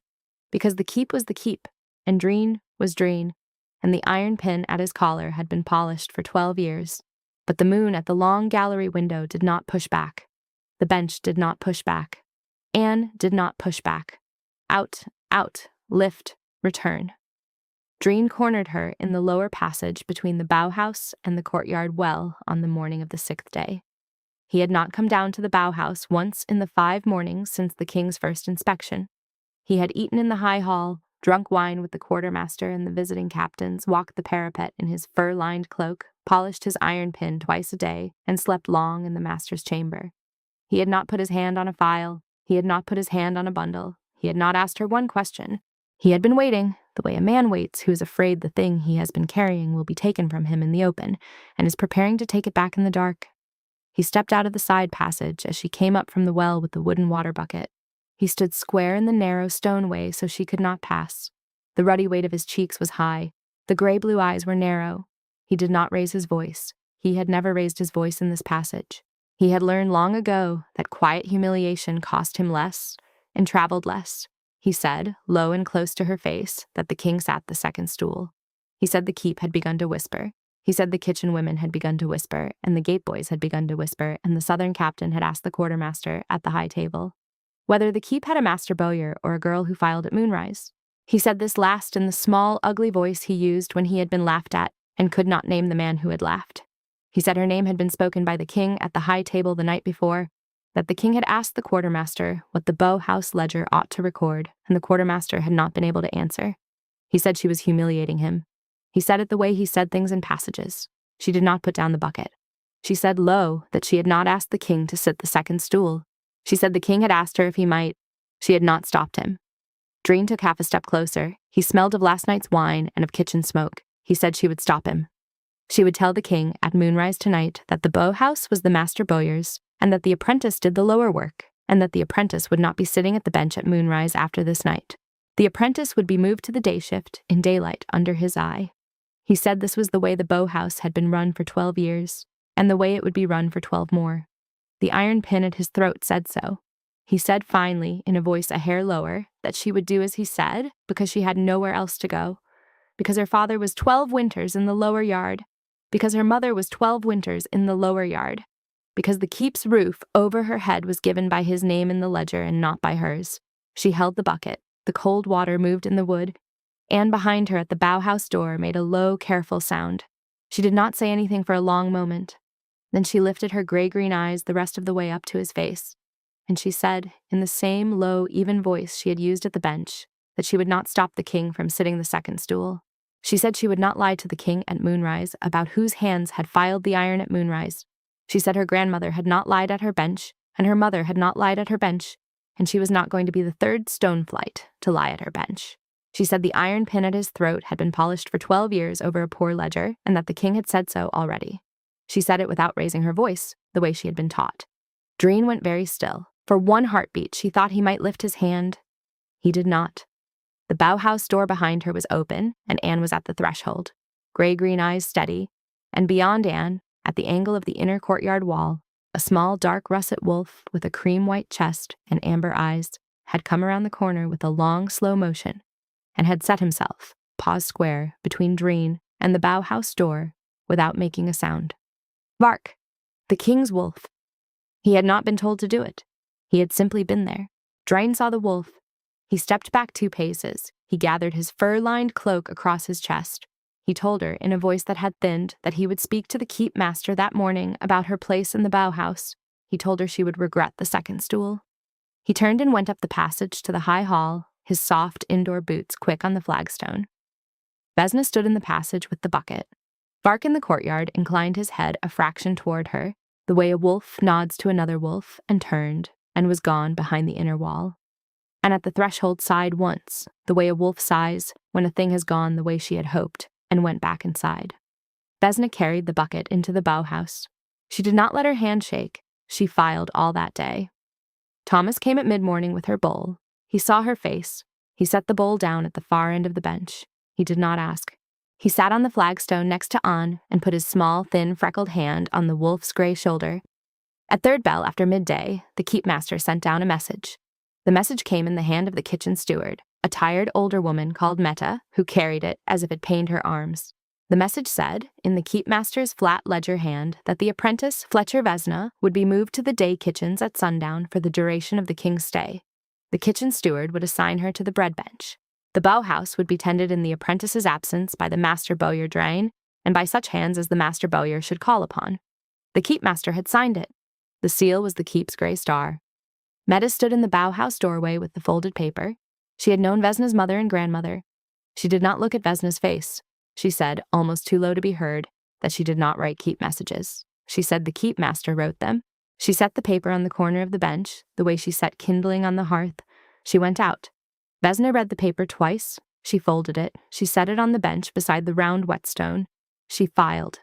because the keep was the keep, and Dreen was Dreen, and the iron pin at his collar had been polished for 12 years. But the moon at the long gallery window did not push back. The bench did not push back. Anne did not push back. Out, out, lift, return. Dreen cornered her in the lower passage between the bow-house and the courtyard well on the morning of the 6th day. He had not come down to the bow-house once in the 5 mornings since the king's first inspection. He had eaten in the high hall, drunk wine with the quartermaster and the visiting captains, walked the parapet in his fur-lined cloak, polished his iron pin twice a day, and slept long in the master's chamber. He had not put his hand on a file. He had not put his hand on a bundle. He had not asked her one question. He had been waiting, the way a man waits who is afraid the thing he has been carrying will be taken from him in the open, and is preparing to take it back in the dark. He stepped out of the side passage as she came up from the well with the wooden water bucket. He stood square in the narrow stone way so she could not pass. The ruddy weight of his cheeks was high. The gray-blue eyes were narrow. He did not raise his voice. He had never raised his voice in this passage. He had learned long ago that quiet humiliation cost him less and traveled less. He said, low and close to her face, that the king sat the second stool. He said the keep had begun to whisper. He said the kitchen women had begun to whisper, and the gate boys had begun to whisper, and the southern captain had asked the quartermaster at the high table whether the keep had a master bowyer or a girl who filed at Moonrise. He said this last in the small, ugly voice he used when he had been laughed at and could not name the man who had laughed. He said her name had been spoken by the king at the high table the night before, that the king had asked the quartermaster what the bow-house ledger ought to record, and the quartermaster had not been able to answer. He said she was humiliating him. He said it the way he said things in passages. She did not put down the bucket. She said low that she had not asked the king to sit the second stool. She said the king had asked her if he might. She had not stopped him. Dreen took half a step closer. He smelled of last night's wine and of kitchen smoke. He said she would stop him. She would tell the king at Moonrise tonight that the bow-house was the master bowyer's, and that the apprentice did the lower work, and that the apprentice would not be sitting at the bench at Moonrise after this night. The apprentice would be moved to the day shift in daylight under his eye. He said this was the way the bow-house had been run for 12 years, and the way it would be run for 12 more. The iron pin at his throat said so. He said finally, in a voice a hair lower, that she would do as he said because she had nowhere else to go, because her father was 12 winters in the lower yard, because her mother was 12 winters in the lower yard, because the keep's roof over her head was given by his name in the ledger and not by hers. She held the bucket. The cold water moved in the wood. Anne behind her at the bow-house door made a low, careful sound. She did not say anything for a long moment. Then she lifted her gray-green eyes the rest of the way up to his face, and she said, in the same low, even voice she had used at the bench, that she would not stop the king from sitting the second stool. She said she would not lie to the king at Moonrise about whose hands had filed the iron at Moonrise. She said her grandmother had not lied at her bench, and her mother had not lied at her bench, and she was not going to be the third stoneflight to lie at her bench. She said the iron pin at his throat had been polished for 12 years over a poor ledger, and that the king had said so already. She said it without raising her voice, the way she had been taught. Dreen went very still. For one heartbeat, she thought he might lift his hand. He did not. The bow-house door behind her was open, and Anne was at the threshold, gray-green eyes steady, and beyond Anne, at the angle of the inner courtyard wall, a small dark russet wolf with a cream-white chest and amber eyes had come around the corner with a long, slow motion, and had set himself, paws square, between Dreen and the bow-house door without making a sound. Vark! The king's wolf. He had not been told to do it. He had simply been there. Dreen saw the wolf. He stepped back 2 paces. He gathered his fur-lined cloak across his chest. He told her, in a voice that had thinned, that he would speak to the keep master that morning about her place in the bow-house. He told her she would regret the second stool. He turned and went up the passage to the high hall, his soft indoor boots quick on the flagstone. Vesna stood in the passage with the bucket. Vark in the courtyard inclined his head a fraction toward her, the way a wolf nods to another wolf, and turned, and was gone behind the inner wall. And at the threshold sighed once, the way a wolf sighs when a thing has gone the way she had hoped, and went back inside. Vesna carried the bucket into the bow-house. She did not let her hand shake. She filed all that day. Thomas came at mid-morning with her bowl. He saw her face. He set the bowl down at the far end of the bench. He did not ask. He sat on the flagstone next to An and put his small, thin, freckled hand on the wolf's gray shoulder. At third bell after midday, the keepmaster sent down a message. The message came in the hand of the kitchen steward, a tired older woman called Meta, who carried it as if it pained her arms. The message said, in the keepmaster's flat ledger hand, that the apprentice, Fletcher Vesna, would be moved to the day kitchens at sundown for the duration of the king's stay. The kitchen steward would assign her to the bread bench. The bow-house would be tended in the apprentice's absence by the master bowyer drain, and by such hands as the master bowyer should call upon. The keepmaster had signed it. The seal was the keep's gray star. Meta stood in the bow-house doorway with the folded paper. She had known Vesna's mother and grandmother. She did not look at Vesna's face. She said, almost too low to be heard, that she did not write keep messages. She said the keepmaster wrote them. She set the paper on the corner of the bench, the way she set kindling on the hearth. She went out. Vesna read the paper twice. She folded it. She set it on the bench beside the round whetstone. She filed.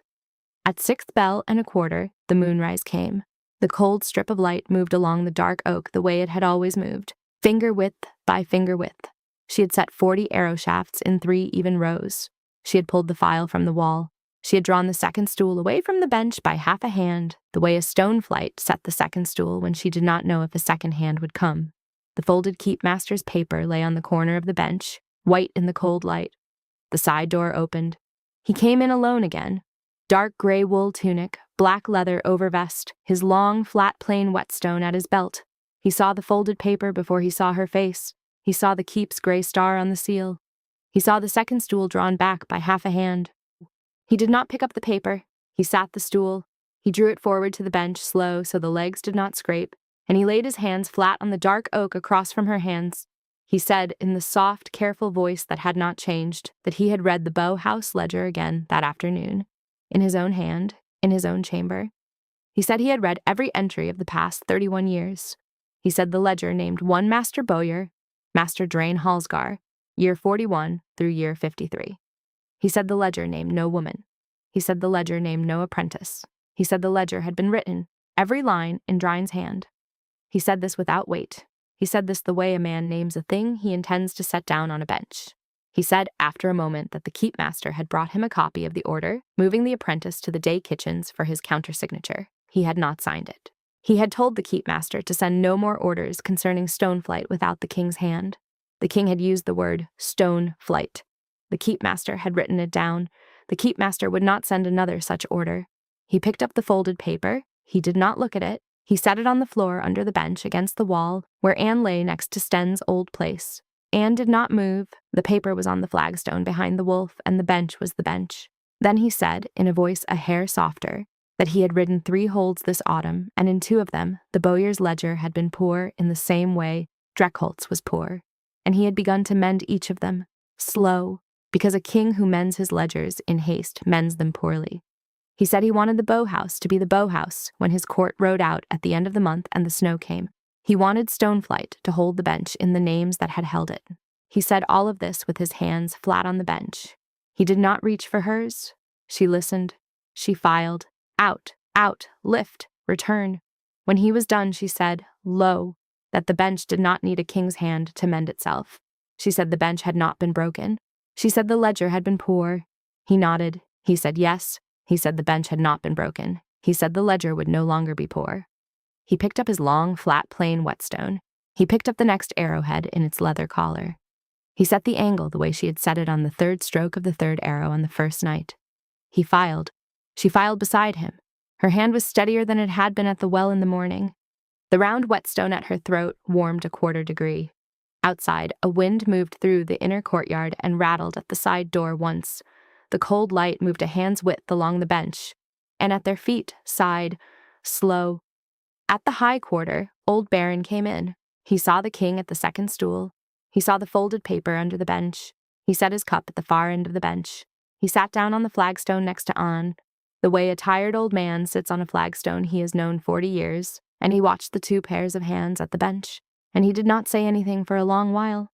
At 6th bell and a quarter, the moonrise came. The cold strip of light moved along the dark oak the way it had always moved, finger width by finger width. She had set 40 arrow shafts in 3 even rows. She had pulled the file from the wall. She had drawn the second stool away from the bench by half a hand, the way a stone flight set the second stool when she did not know if a second hand would come. The folded keepmaster's paper lay on the corner of the bench, white in the cold light. The side door opened. He came in alone again. Dark gray wool tunic, black leather overvest, his long, flat plain whetstone at his belt. He saw the folded paper before he saw her face. He saw the keep's gray star on the seal. He saw the second stool drawn back by half a hand. He did not pick up the paper. He sat the stool. He drew it forward to the bench, slow, so the legs did not scrape, and he laid his hands flat on the dark oak across from her hands. He said, in the soft, careful voice that had not changed, that he had read the bow-house ledger again that afternoon, in his own hand, in his own chamber. He said he had read every entry of the past 31 years. He said the ledger named one Master Bowyer, Master Drain Halsgar, year 41 through year 53. He said the ledger named no woman. He said the ledger named no apprentice. He said the ledger had been written, every line in Drine's hand. He said this without weight. He said this the way a man names a thing he intends to set down on a bench. He said, after a moment, that the keepmaster had brought him a copy of the order, moving the apprentice to the day kitchens for his countersignature. He had not signed it. He had told the keepmaster to send no more orders concerning stone flight without the king's hand. The king had used the word stone flight. The keepmaster had written it down. The keepmaster would not send another such order. He picked up the folded paper. He did not look at it. He set it on the floor under the bench against the wall, where Anne lay next to Sten's old place. Anne did not move. The paper was on the flagstone behind the wolf, and the bench was the bench. Then he said, in a voice a hair softer, that he had ridden 3 holds this autumn, and in 2 of them, the bowyer's ledger had been poor in the same way Dreckholt's was poor, and he had begun to mend each of them, slow, because a king who mends his ledgers in haste mends them poorly. He said he wanted the bow-house to be the bow-house when his court rode out at the end of the month and the snow came. He wanted Stoneflight to hold the bench in the names that had held it. He said all of this with his hands flat on the bench. He did not reach for hers. She listened. She filed. Out, out, lift, return. When he was done, she said, low, that the bench did not need a king's hand to mend itself. She said the bench had not been broken. She said the ledger had been poor. He nodded. He said yes. He said the bench had not been broken. He said the ledger would no longer be poor. He picked up his long, flat, plain whetstone. He picked up the next arrowhead in its leather collar. He set the angle the way she had set it on the 3rd stroke of the 3rd arrow on the first night. He filed. She filed beside him. Her hand was steadier than it had been at the well in the morning. The round whetstone at her throat warmed a 1/4 degree. Outside, a wind moved through the inner courtyard and rattled at the side door once. The cold light moved a hand's width along the bench, and at their feet, sighed, slow. At the high quarter, old Baron came in. He saw the king at the 2nd stool. He saw the folded paper under the bench. He set his cup at the far end of the bench. He sat down on the flagstone next to An, the way a tired old man sits on a flagstone he has known 40 years, and he watched the 2 pairs of hands at the bench, and he did not say anything for a long while.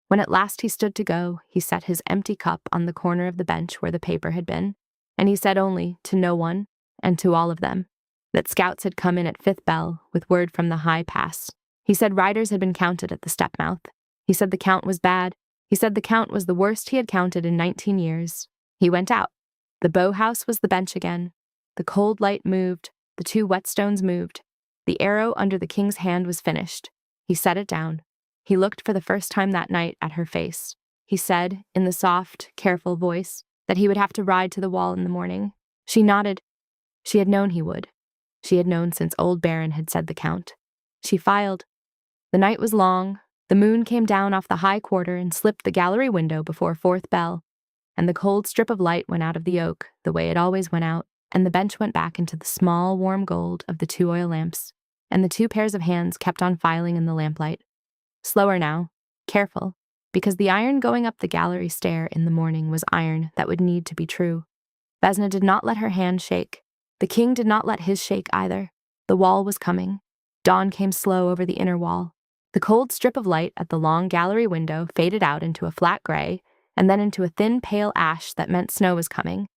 When at last he stood to go, he set his empty cup on the corner of the bench where the paper had been, and he said only, to no one, and to all of them, that scouts had come in at 5th bell with word from the high pass. He said riders had been counted at the step-mouth. He said the count was bad. He said the count was the worst he had counted in 19 years. He went out. The bow-house was the bench again. The cold light moved. The 2 whetstones moved. The arrow under the king's hand was finished. He set it down. He looked for the first time that night at her face. He said, in the soft, careful voice, that he would have to ride to the wall in the morning. She nodded. She had known he would. She had known since old Baron had said the count. She filed. The night was long. The moon came down off the high quarter and slipped the gallery window before 4th bell, and the cold strip of light went out of the oak the way it always went out, and the bench went back into the small, warm gold of the 2 oil lamps, and the 2 pairs of hands kept on filing in the lamplight. Slower now, careful, because the iron going up the gallery stair in the morning was iron that would need to be true. Vesna did not let her hand shake. The king did not let his shake either. The wall was coming. Dawn came slow over the inner wall. The cold strip of light at the long gallery window faded out into a flat gray, and then into a thin pale ash that meant snow was coming.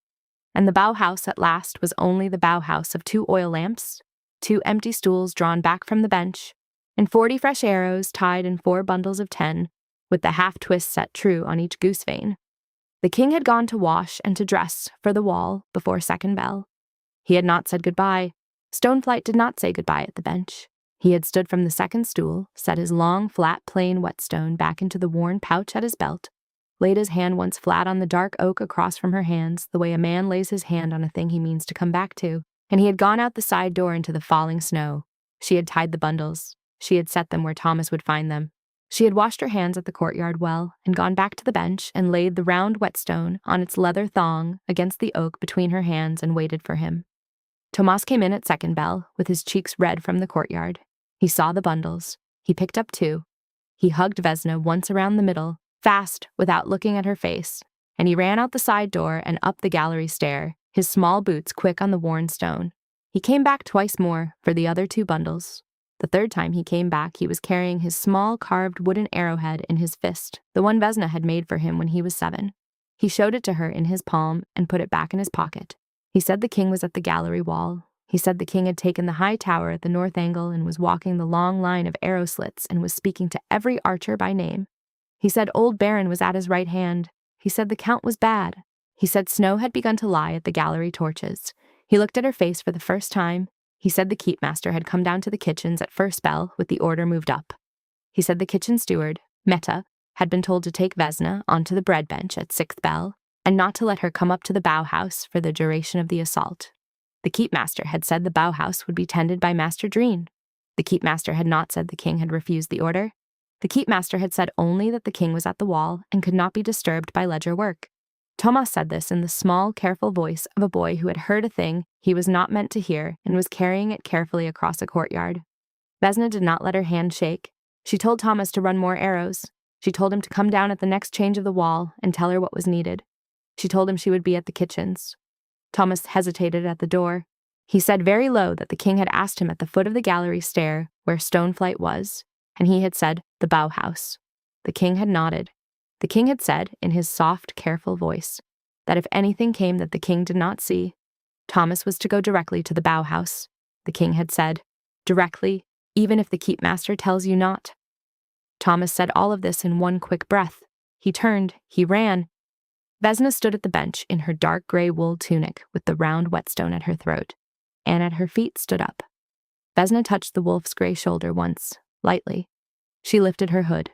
And the bow-house at last was only the bow-house of 2 oil lamps, 2 empty stools drawn back from the bench, and 40 fresh arrows tied in 4 bundles of 10, with the half-twist set true on each goose-vane. The king had gone to wash and to dress for the wall before 2nd bell. He had not said goodbye. Stoneflight did not say goodbye at the bench. He had stood from the 2nd stool, set his long, flat, plain whetstone back into the worn pouch at his belt, laid his hand once flat on the dark oak across from her hands, the way a man lays his hand on a thing he means to come back to, and he had gone out the side door into the falling snow. She had tied the bundles. She had set them where Thomas would find them. She had washed her hands at the courtyard well, and gone back to the bench and laid the round whetstone on its leather thong against the oak between her hands and waited for him. Thomas came in at 2nd bell, with his cheeks red from the courtyard. He saw the bundles. He picked up 2. He hugged Vesna once around the middle, fast, without looking at her face, and he ran out the side door and up the gallery stair, his small boots quick on the worn stone. He came back twice more for the other 2 bundles. The 3rd time he came back, he was carrying his small carved wooden arrowhead in his fist, the one Vesna had made for him when he was 7. He showed it to her in his palm and put it back in his pocket. He said the king was at the gallery wall. He said the king had taken the high tower at the north angle and was walking the long line of arrow slits and was speaking to every archer by name. He said old Baron was at his right hand. He said the count was bad. He said snow had begun to lie at the gallery torches. He looked at her face for the first time. He said the keepmaster had come down to the kitchens at 1st bell with the order moved up. He said the kitchen steward, Meta, had been told to take Vesna onto the bread bench at 6th bell and not to let her come up to the bow-house for the duration of the assault. The keepmaster had said the bow-house would be tended by Master Dreen. The keepmaster had not said the king had refused the order. The keepmaster had said only that the king was at the wall and could not be disturbed by ledger work. Thomas said this in the small, careful voice of a boy who had heard a thing he was not meant to hear and was carrying it carefully across a courtyard. Vesna did not let her hand shake. She told Thomas to run more arrows. She told him to come down at the next change of the wall and tell her what was needed. She told him she would be at the kitchens. Thomas hesitated at the door. He said very low that the king had asked him at the foot of the gallery stair where Stoneflight was, and he had said, the bow-house. The king had nodded. The king had said, in his soft, careful voice, that if anything came that the king did not see, Thomas was to go directly to the bow-house. The king had said, directly, even if the keepmaster tells you not. Thomas said all of this in one quick breath. He turned, he ran. Vesna stood at the bench in her dark gray wool tunic with the round whetstone at her throat. Anne at her feet stood up. Vesna touched the wolf's gray shoulder once, lightly. She lifted her hood.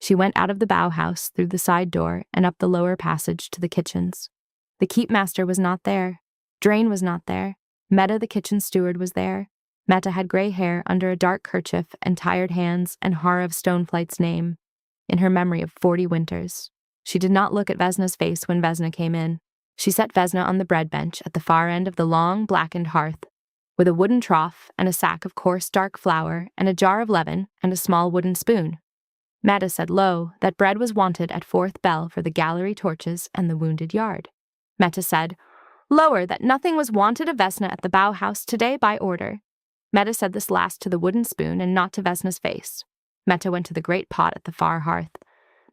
She went out of the bow-house through the side door and up the lower passage to the kitchens. The keepmaster was not there. Drain was not there. Meta, the kitchen steward, was there. Meta had gray hair under a dark kerchief and tired hands and Har of Stoneflight's name, in her memory of 40 winters. She did not look at Vesna's face when Vesna came in. She set Vesna on the bread bench at the far end of the long, blackened hearth, with a wooden trough and a sack of coarse, dark flour and a jar of leaven and a small wooden spoon. Meta said low that bread was wanted at 4th bell for the gallery torches and the wounded yard. Meta said, lower, that nothing was wanted of Vesna at the bow-house today by order. Meta said this last to the wooden spoon and not to Vesna's face. Meta went to the great pot at the far hearth.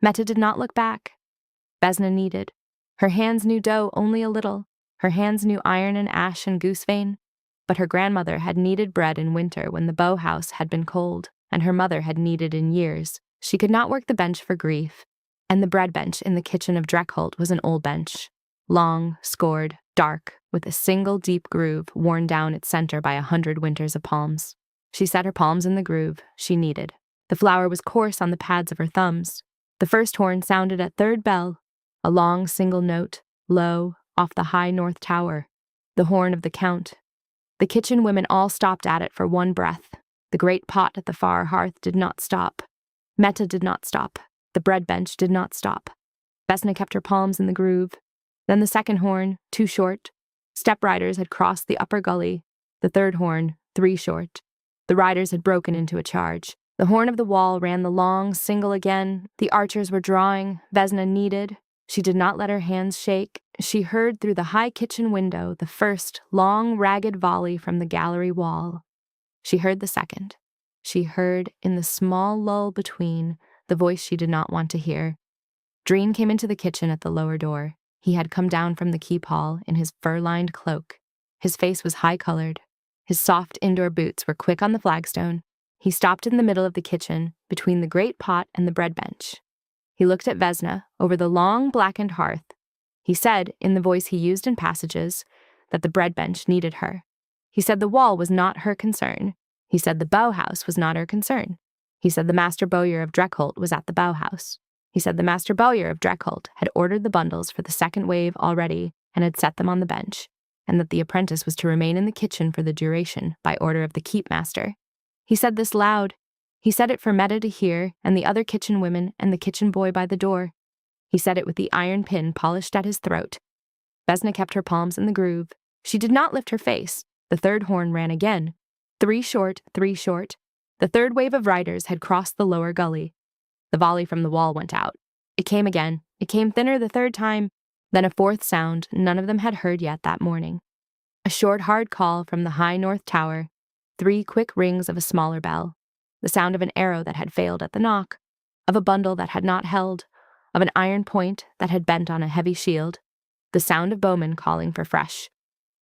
Meta did not look back. Vesna kneaded. Her hands knew dough only a little. Her hands knew iron and ash and goose-vane. But her grandmother had kneaded bread in winter when the bow-house had been cold, and her mother had kneaded in years. She could not work the bench for grief, and the bread bench in the kitchen of Dreckholt was an old bench. long, scored, dark, with a single deep groove worn down its center by 100 winters of palms. She set her palms in the groove she kneaded. The flour was coarse on the pads of her thumbs. The first horn sounded at third bell, a long single note, low, off the high north tower, the horn of the count. The kitchen women all stopped at it for one breath. The great pot at the far hearth did not stop. Meta did not stop. The bread bench did not stop. Vesna kept her palms in the groove. Then the second horn, 2 short. Step riders had crossed the upper gully. The third horn, 3 short. The riders had broken into a charge. The horn of the wall ran the long single again. The archers were drawing. Vesna kneaded. She did not let her hands shake. She heard through the high kitchen window the first long, ragged volley from the gallery wall. She heard the second. She heard, in the small lull between, the voice she did not want to hear. Dreen came into the kitchen at the lower door. He had come down from the keep hall in his fur-lined cloak. His face was high-colored. His soft indoor boots were quick on the flagstone. He stopped in the middle of the kitchen, between the great pot and the bread bench. He looked at Vesna over the long, blackened hearth. He said, in the voice he used in passages, that the bread bench needed her. He said the wall was not her concern. He said the bow-house was not her concern. He said the master bowyer of Dreckholt was at the bow-house. He said the master bowyer of Dreckholt had ordered the bundles for the second wave already and had set them on the bench, and that the apprentice was to remain in the kitchen for the duration by order of the keep-master. He said this loud. He said it for Meta to hear, and the other kitchen women and the kitchen boy by the door. He said it with the iron pin polished at his throat. Vesna kept her palms in the groove. She did not lift her face. The third horn ran again. 3 short, 3 short. The third wave of riders had crossed the lower gully. The volley from the wall went out. It came again. It came thinner the third time. Then a fourth sound none of them had heard yet that morning. A short, hard call from the high north tower. 3 quick rings of a smaller bell. The sound of an arrow that had failed at the knock, of a bundle that had not held, of an iron point that had bent on a heavy shield. The sound of bowmen calling for fresh.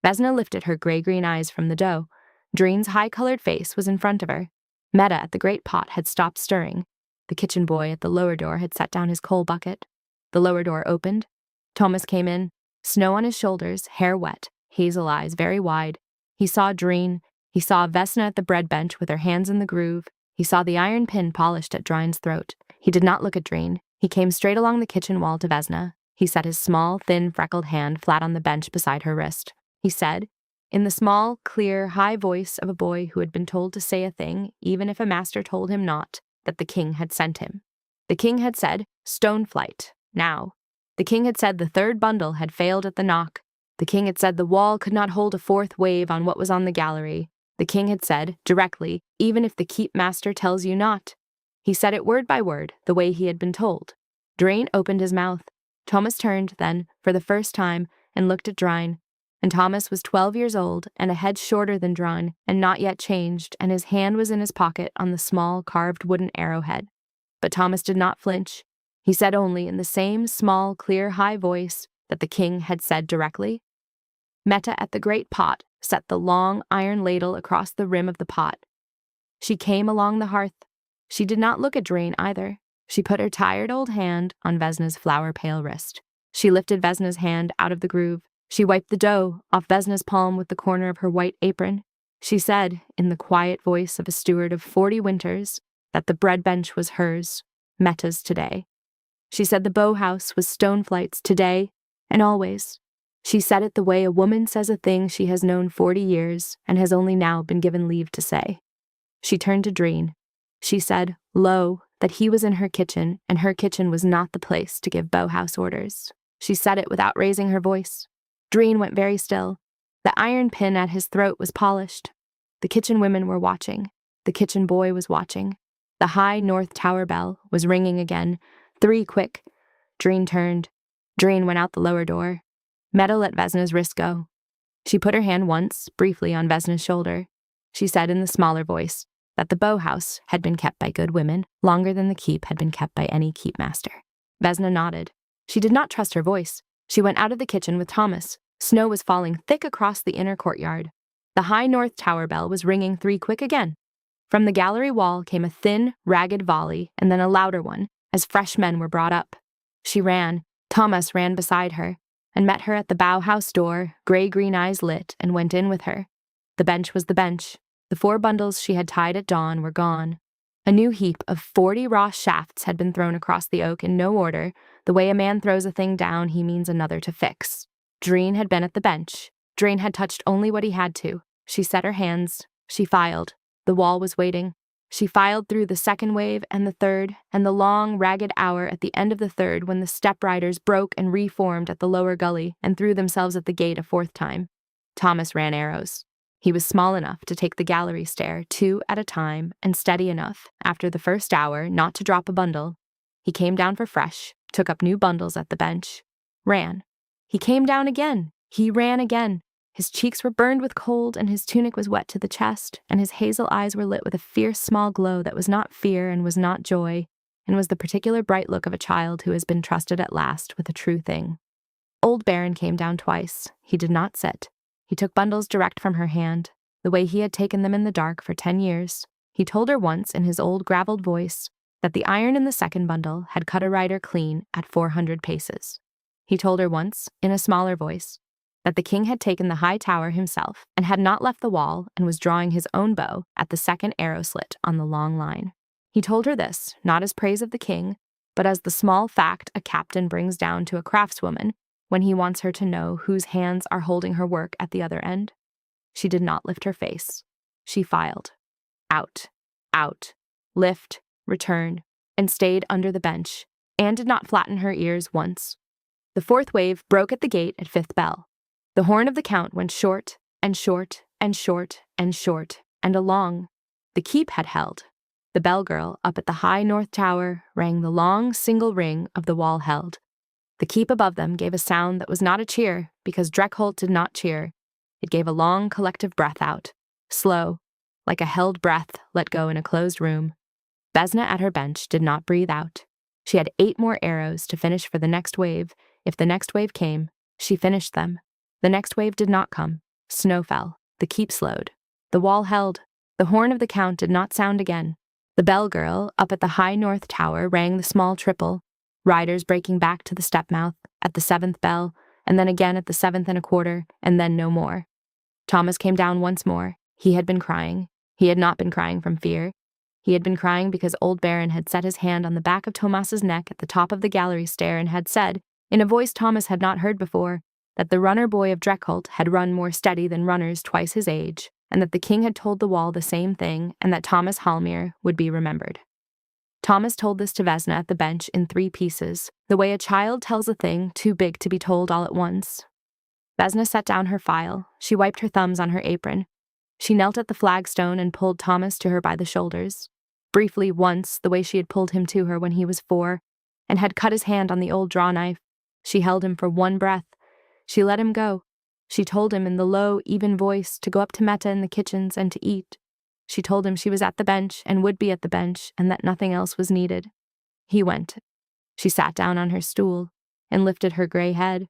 Vesna lifted her gray-green eyes from the dough. Dreen's high-colored face was in front of her. Meta at the great pot had stopped stirring. The kitchen boy at the lower door had set down his coal bucket. The lower door opened. Thomas came in, snow on his shoulders, hair wet, hazel eyes very wide. He saw Dreen. He saw Vesna at the bread bench with her hands in the groove. He saw the iron pin polished at Drine's throat. He did not look at Dreen. He came straight along the kitchen wall to Vesna. He set his small, thin, freckled hand flat on the bench beside her wrist. He said, in the small, clear, high voice of a boy who had been told to say a thing, even if a master told him not, that the king had sent him. The king had said, stone flight, now. The king had said the third bundle had failed at the knock. The king had said the wall could not hold a fourth wave on what was on the gallery. The king had said, directly, even if the keep master tells you not. He said it word by word, the way he had been told. Dreen opened his mouth. Thomas turned, then, for the first time, and looked at Drine. And Thomas was 12 years old, and a head shorter than Drine, and not yet changed, and his hand was in his pocket on the small, carved wooden arrowhead. But Thomas did not flinch. He said only in the same small, clear, high voice that the king had said directly. Meta at the great pot set the long iron ladle across the rim of the pot. She came along the hearth. She did not look at Dreen either. She put her tired old hand on Vesna's flower-pale wrist. She lifted Vesna's hand out of the groove. She wiped the dough off Vesna's palm with the corner of her white apron. She said, in the quiet voice of a steward of 40 winters, that the bread bench was hers, Meta's today. She said the bow house was Stoneflight's today and always. She said it the way a woman says a thing she has known 40 years and has only now been given leave to say. She turned to Dreen. She said, low, that he was in her kitchen, and her kitchen was not the place to give bow house orders. She said it without raising her voice. Dreen went very still. The iron pin at his throat was polished. The kitchen women were watching. The kitchen boy was watching. The high north tower bell was ringing again. 3 quick. Dreen turned. Dreen went out the lower door. Meta let Vesna's wrist go. She put her hand once, briefly, on Vesna's shoulder. She said in the smaller voice that the bow house had been kept by good women longer than the keep had been kept by any keep master. Vesna nodded. She did not trust her voice. She went out of the kitchen with Thomas. Snow was falling thick across the inner courtyard. The high north tower bell was ringing 3 quick again. From the gallery wall came a thin, ragged volley, and then a louder one, as fresh men were brought up. She ran. Thomas ran beside her. and met her at the bow house door, gray-green eyes lit, and went in with her. The bench was the bench. The 4 bundles she had tied at dawn were gone. A new heap of 40 raw shafts had been thrown across the oak in no order. The way a man throws a thing down, he means another to fix. Dreen had been at the bench. Dreen had touched only what he had to. She set her hands. She filed. The wall was waiting. She filed through the second wave and the third, and the long, ragged hour at the end of the third when the step riders broke and reformed at the lower gully and threw themselves at the gate a 4th time. Thomas ran arrows. He was small enough to take the gallery stair 2 at a time and steady enough, after the first hour, not to drop a bundle. He came down for fresh, took up new bundles at the bench, ran. He came down again. He ran again. His cheeks were burned with cold, and his tunic was wet to the chest, and his hazel eyes were lit with a fierce small glow that was not fear and was not joy, and was the particular bright look of a child who has been trusted at last with a true thing. Old Baron came down twice. He did not sit. He took bundles direct from her hand, the way he had taken them in the dark for 10 years. He told her once in his old gravelled voice that the iron in the second bundle had cut a rider clean at 400 paces. He told her once, in a smaller voice, that the king had taken the high tower himself and had not left the wall and was drawing his own bow at the second arrow slit on the long line. He told her this, not as praise of the king, but as the small fact a captain brings down to a craftswoman when he wants her to know whose hands are holding her work at the other end. She did not lift her face. She filed. Out, out, lift, return, and stayed under the bench, and did not flatten her ears once. The 4th wave broke at the gate at 5th bell. The horn of the count went short, and short, and short, and short, and along. The keep had held. The bell girl up at the high north tower rang the long single ring of the wall held. The keep above them gave a sound that was not a cheer, because Dreckholt did not cheer. It gave a long collective breath out, slow, like a held breath let go in a closed room. Vesna at her bench did not breathe out. She had 8 more arrows to finish for the next wave. If the next wave came, she finished them. The next wave did not come. Snow fell. The keep slowed. The wall held. The horn of the count did not sound again. The bell girl up at the high north tower rang the small triple, riders breaking back to the step-mouth at the 7th bell, and then again at the 7th and a quarter, and then no more. Thomas came down once more. He had been crying. He had not been crying from fear. He had been crying because old Baron had set his hand on the back of Thomas's neck at the top of the gallery stair and had said, in a voice Thomas had not heard before, that the runner boy of Dreckholt had run more steady than runners twice his age, and that the king had told the wall the same thing, and that Thomas Halmir would be remembered. Thomas told this to Vesna at the bench in 3 pieces, the way a child tells a thing too big to be told all at once. Vesna set down her file. She wiped her thumbs on her apron. She knelt at the flagstone and pulled Thomas to her by the shoulders. Briefly once, the way she had pulled him to her when he was 4, and had cut his hand on the old draw-knife. She held him for one breath. She let him go. She told him in the low, even voice to go up to Meta in the kitchens and to eat. She told him she was at the bench and would be at the bench and that nothing else was needed. He went. She sat down on her stool and lifted her gray head.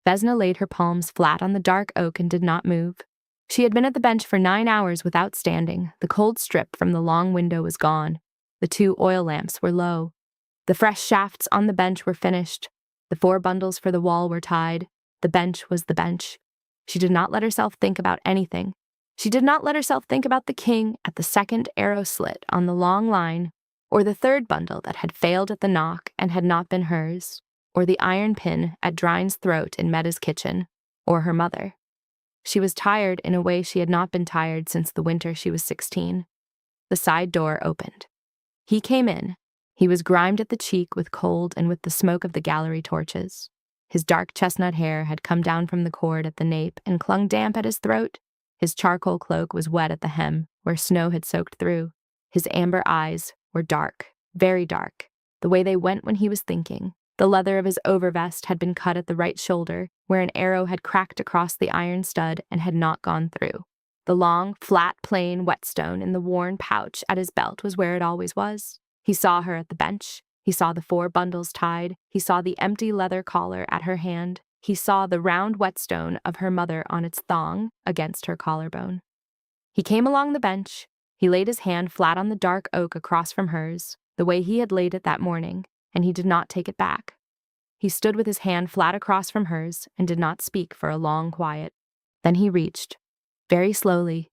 Vesna laid her palms flat on the dark oak and did not move. She had been at the bench for 9 hours without standing. The cold strip from the long window was gone. The 2 oil lamps were low. The fresh shafts on the bench were finished. The 4 bundles for the wall were tied. The bench was the bench. She did not let herself think about anything. She did not let herself think about the king at the 2nd arrow slit on the long line, or the 3rd bundle that had failed at the knock and had not been hers, or the iron pin at Drine's throat in Meta's kitchen, or her mother. She was tired in a way she had not been tired since the winter she was 16. The side door opened. He came in. He was grimed at the cheek with cold and with the smoke of the gallery torches. His dark chestnut hair had come down from the cord at the nape and clung damp at his throat. His charcoal cloak was wet at the hem, where snow had soaked through. His amber eyes were dark, very dark, the way they went when he was thinking. The leather of his overvest had been cut at the right shoulder, where an arrow had cracked across the iron stud and had not gone through. The long, flat, plain whetstone in the worn pouch at his belt was where it always was. He saw her at the bench. He saw the 4 bundles tied. He saw the empty leather collar at her hand. He saw the round whetstone of her mother on its thong against her collarbone. He came along the bench. He laid his hand flat on the dark oak across from hers, the way he had laid it that morning, and he did not take it back. He stood with his hand flat across from hers and did not speak for a long quiet. Then he reached, very slowly,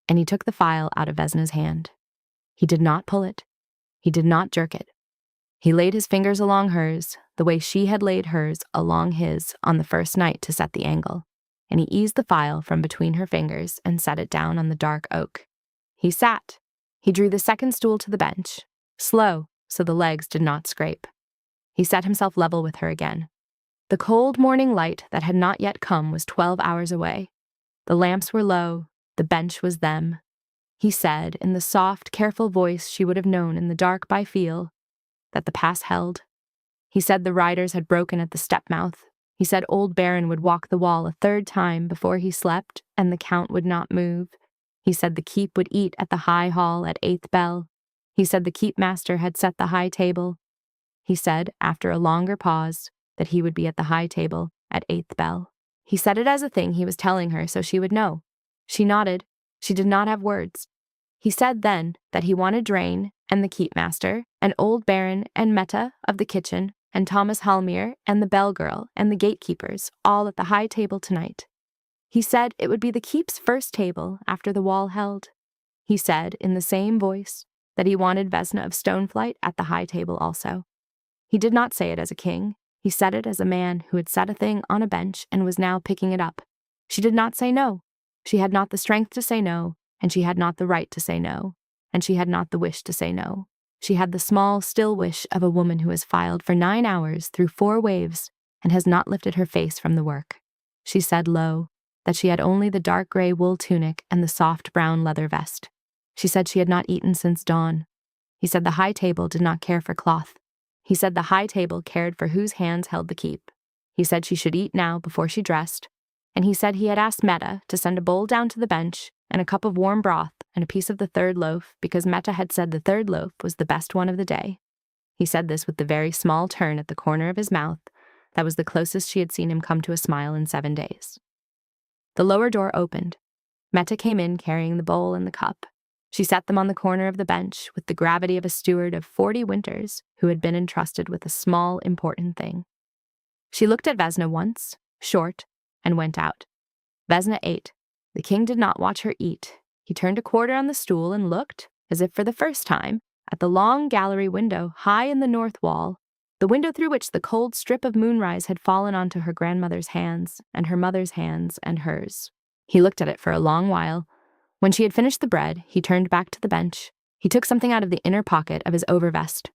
and he took the file out of Vesna's hand. He did not pull it. He did not jerk it. He laid his fingers along hers, the way she had laid hers along his on the first night to set the angle, and he eased the file from between her fingers and set it down on the dark oak. He sat. He drew the second stool to the bench, slow, so the legs did not scrape. He set himself level with her again. The cold morning light that had not yet come was 12 hours away. The lamps were low, the bench was them. He said, in the soft, careful voice she would have known in the dark by feel, that the pass held. He said the riders had broken at the step-mouth. He said old Baron would walk the wall a third time before he slept, and the Count would not move. He said the keep would eat at the high hall at 8th bell. He said the keepmaster had set the high table. He said, after a longer pause, that he would be at the high table at 8th bell. He said it as a thing he was telling her so she would know. She nodded. She did not have words. He said then that he wanted Drain and the keepmaster and old Baron and Meta of the kitchen and Thomas Halmere and the bell girl and the gatekeepers all at the high table tonight. He said it would be the keep's first table after the wall held. He said in the same voice that he wanted Vesna of Stoneflight at the high table also. He did not say it as a king. He said it as a man who had set a thing on a bench and was now picking it up. She did not say no. She had not the strength to say no, and she had not the right to say no, and she had not the wish to say no. She had the small, still wish of a woman who has filed for 9 hours through 4 waves and has not lifted her face from the work. She said low that she had only the dark gray wool tunic and the soft brown leather vest. She said she had not eaten since dawn. He said the high table did not care for cloth. He said the high table cared for whose hands held the keep. He said she should eat now before she dressed, and he said he had asked Meta to send a bowl down to the bench and a cup of warm broth and a piece of the 3rd loaf because Meta had said the 3rd loaf was the best one of the day. He said this with the very small turn at the corner of his mouth that was the closest she had seen him come to a smile in 7 days. The lower door opened. Meta came in carrying the bowl and the cup. She set them on the corner of the bench with the gravity of a steward of 40 winters who had been entrusted with a small, important thing. She looked at Vesna once, short, and went out. Vesna ate. The king did not watch her eat. He turned a quarter on the stool and looked, as if for the first time, at the long gallery window high in the north wall, the window through which the cold strip of moonrise had fallen onto her grandmother's hands and her mother's hands and hers. He looked at it for a long while. When she had finished the bread, he turned back to the bench. He took something out of the inner pocket of his overvest.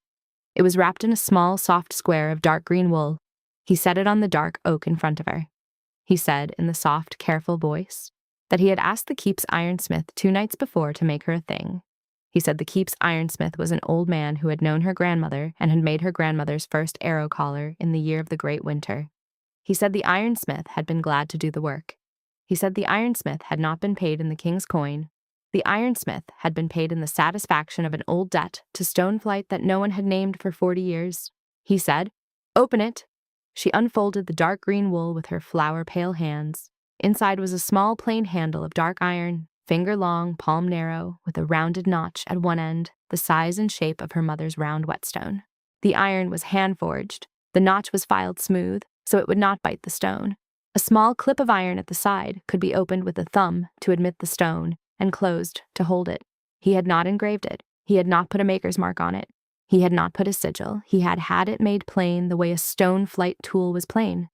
It was wrapped in a small, soft square of dark green wool. He set it on the dark oak in front of her. He said, in the soft, careful voice, that he had asked the keep's ironsmith 2 nights before to make her a thing. He said the keep's ironsmith was an old man who had known her grandmother and had made her grandmother's first arrow collar in the year of the great winter. He said the ironsmith had been glad to do the work. He said the ironsmith had not been paid in the king's coin. The ironsmith had been paid in the satisfaction of an old debt to Stoneflight that no one had named for 40 years. He said, "Open it." She unfolded the dark green wool with her flower-pale hands. Inside was a small plain handle of dark iron, finger-long, palm-narrow, with a rounded notch at one end, the size and shape of her mother's round whetstone. The iron was hand-forged. The notch was filed smooth, so it would not bite the stone. A small clip of iron at the side could be opened with a thumb to admit the stone, and closed to hold it. He had not engraved it. He had not put a maker's mark on it. He had not put a sigil. He had had it made plain the way a stone-flight tool was plain.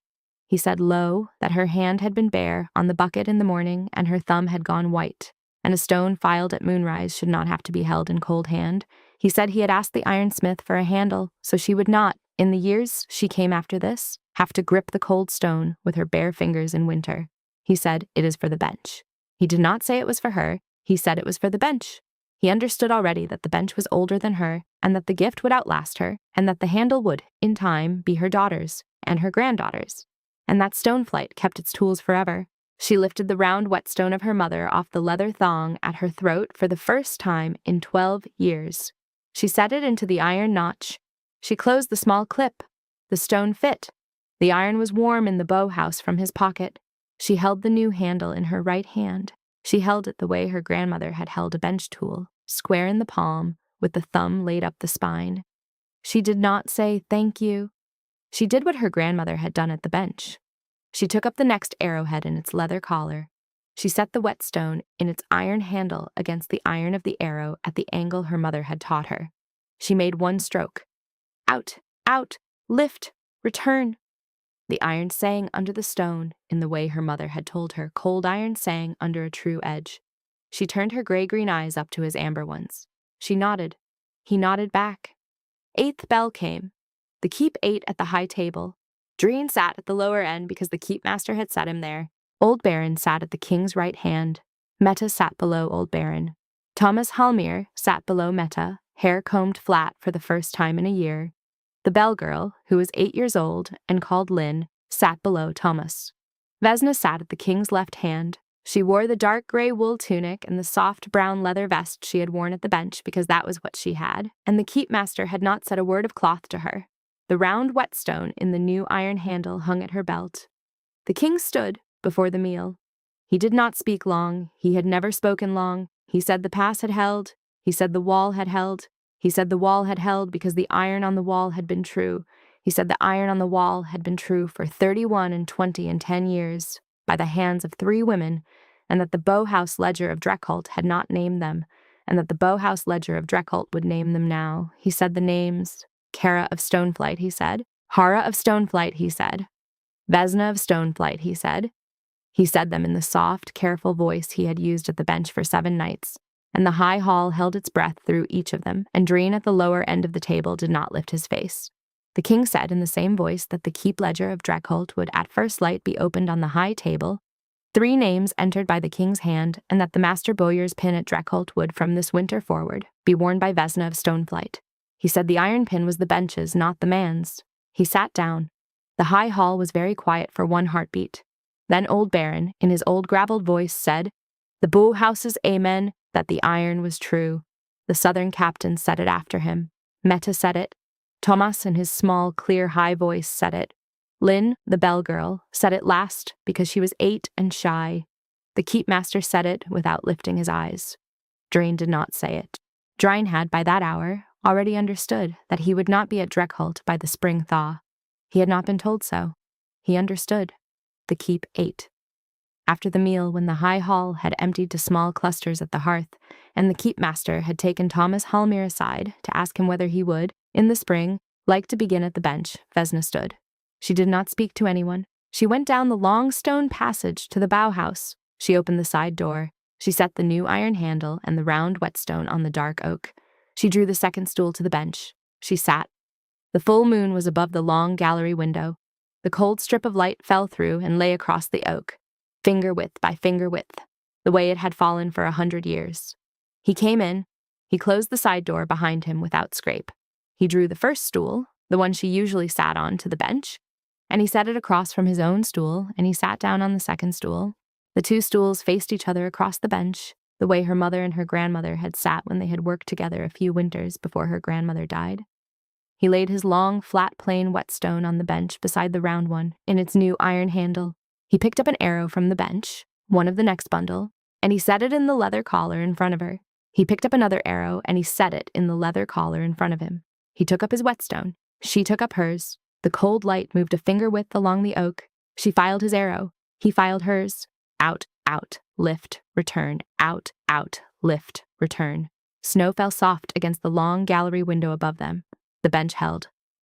He said low that her hand had been bare on the bucket in the morning and her thumb had gone white, and a stone filed at moonrise should not have to be held in cold hand. He said he had asked the ironsmith for a handle so she would not, in the years she came after this, have to grip the cold stone with her bare fingers in winter. He said it is for the bench. He did not say it was for her. He said it was for the bench. He understood already that the bench was older than her, and that the gift would outlast her, and that the handle would, in time, be her daughter's, and her granddaughter's, and that Stoneflight kept its tools forever. She lifted the round whetstone of her mother off the leather thong at her throat for the first time in 12 years. She set it into the iron notch. She closed the small clip. The stone fit. The iron was warm in the bow house from his pocket. She held the new handle in her right hand. She held it the way her grandmother had held a bench tool, square in the palm, with the thumb laid up the spine. She did not say thank you. She did what her grandmother had done at the bench. She took up the next arrowhead in its leather collar. She set the whetstone in its iron handle against the iron of the arrow at the angle her mother had taught her. She made one stroke. Out, out, lift, return. The iron sang under the stone in the way her mother had told her cold iron sang under a true edge. She turned her gray-green eyes up to his amber ones. She nodded. He nodded back. 8th bell came. The keep ate at the high table. Dreen sat at the lower end because the keepmaster had set him there. Old Baron sat at the king's right hand. Meta sat below Old Baron. Thomas Halmir sat below Meta, hair combed flat for the first time in a year. The bell girl, who was 8 years old and called Lynn, sat below Thomas. Vesna sat at the king's left hand. She wore the dark gray wool tunic and the soft brown leather vest she had worn at the bench because that was what she had, and the keepmaster had not said a word of cloth to her. The round whetstone in the new iron handle hung at her belt. The king stood before the meal. He did not speak long. He had never spoken long. He said the pass had held. He said the wall had held. He said the wall had held because the iron on the wall had been true. He said the iron on the wall had been true for 31 and 20 and 10 years by the hands of 3 women, and that the Bowhouse ledger of Dreckholt had not named them, and that the Bowhouse ledger of Dreckholt would name them now. He said the names. Kara of Stoneflight, he said. Hara of Stoneflight, he said. Vesna of Stoneflight, he said. He said them in the soft, careful voice he had used at the bench for 7 nights, and the high hall held its breath through each of them, and Dreen at the lower end of the table did not lift his face. The king said in the same voice that the keep ledger of Dreckholt would at first light be opened on the high table, 3 names entered by the king's hand, and that the master bowyer's pin at Dreckholt would, from this winter forward, be worn by Vesna of Stoneflight. He said the iron pin was the bench's, not the man's. He sat down. The high hall was very quiet for 1 heartbeat. Then Old Baron, in his old gravelled voice, said, "The Bowhouse's amen, that the iron was true." The southern captain said it after him. Meta said it. Thomas, in his small, clear, high voice, said it. Lynn, the bell girl, said it last because she was 8 and shy. The keepmaster said it without lifting his eyes. Dreen did not say it. Dreen had, by that hour, already understood that he would not be at Dreckholt by the spring thaw. He had not been told so. He understood. The keep ate. After the meal, when the high hall had emptied to small clusters at the hearth, and the keepmaster had taken Thomas Halmir aside to ask him whether he would, in the spring, like to begin at the bench, Vesna stood. She did not speak to anyone. She went down the long stone passage to the Bowhouse. She opened the side door. She set the new iron handle and the round whetstone on the dark oak. She drew the second stool to the bench. She sat. The full moon was above the long gallery window. The cold strip of light fell through and lay across the oak, finger width by finger width, the way it had fallen for 100 years. He came in. He closed the side door behind him without scrape. He drew the first stool, the one she usually sat on, to the bench, and he set it across from his own stool, and he sat down on the second stool. The 2 stools faced each other across the bench, the way her mother and her grandmother had sat when they had worked together a few winters before her grandmother died. He laid his long, flat, plain whetstone on the bench beside the round one, in its new iron handle. He picked up an arrow from the bench, one of the next bundle, and he set it in the leather collar in front of her. He picked up another arrow, and he set it in the leather collar in front of him. He took up his whetstone. She took up hers. The cold light moved a finger width along the oak. She filed his arrow. He filed hers. Out, out, lift, return, out, out, lift, return. Snow fell soft against the long gallery window above them. The bench held.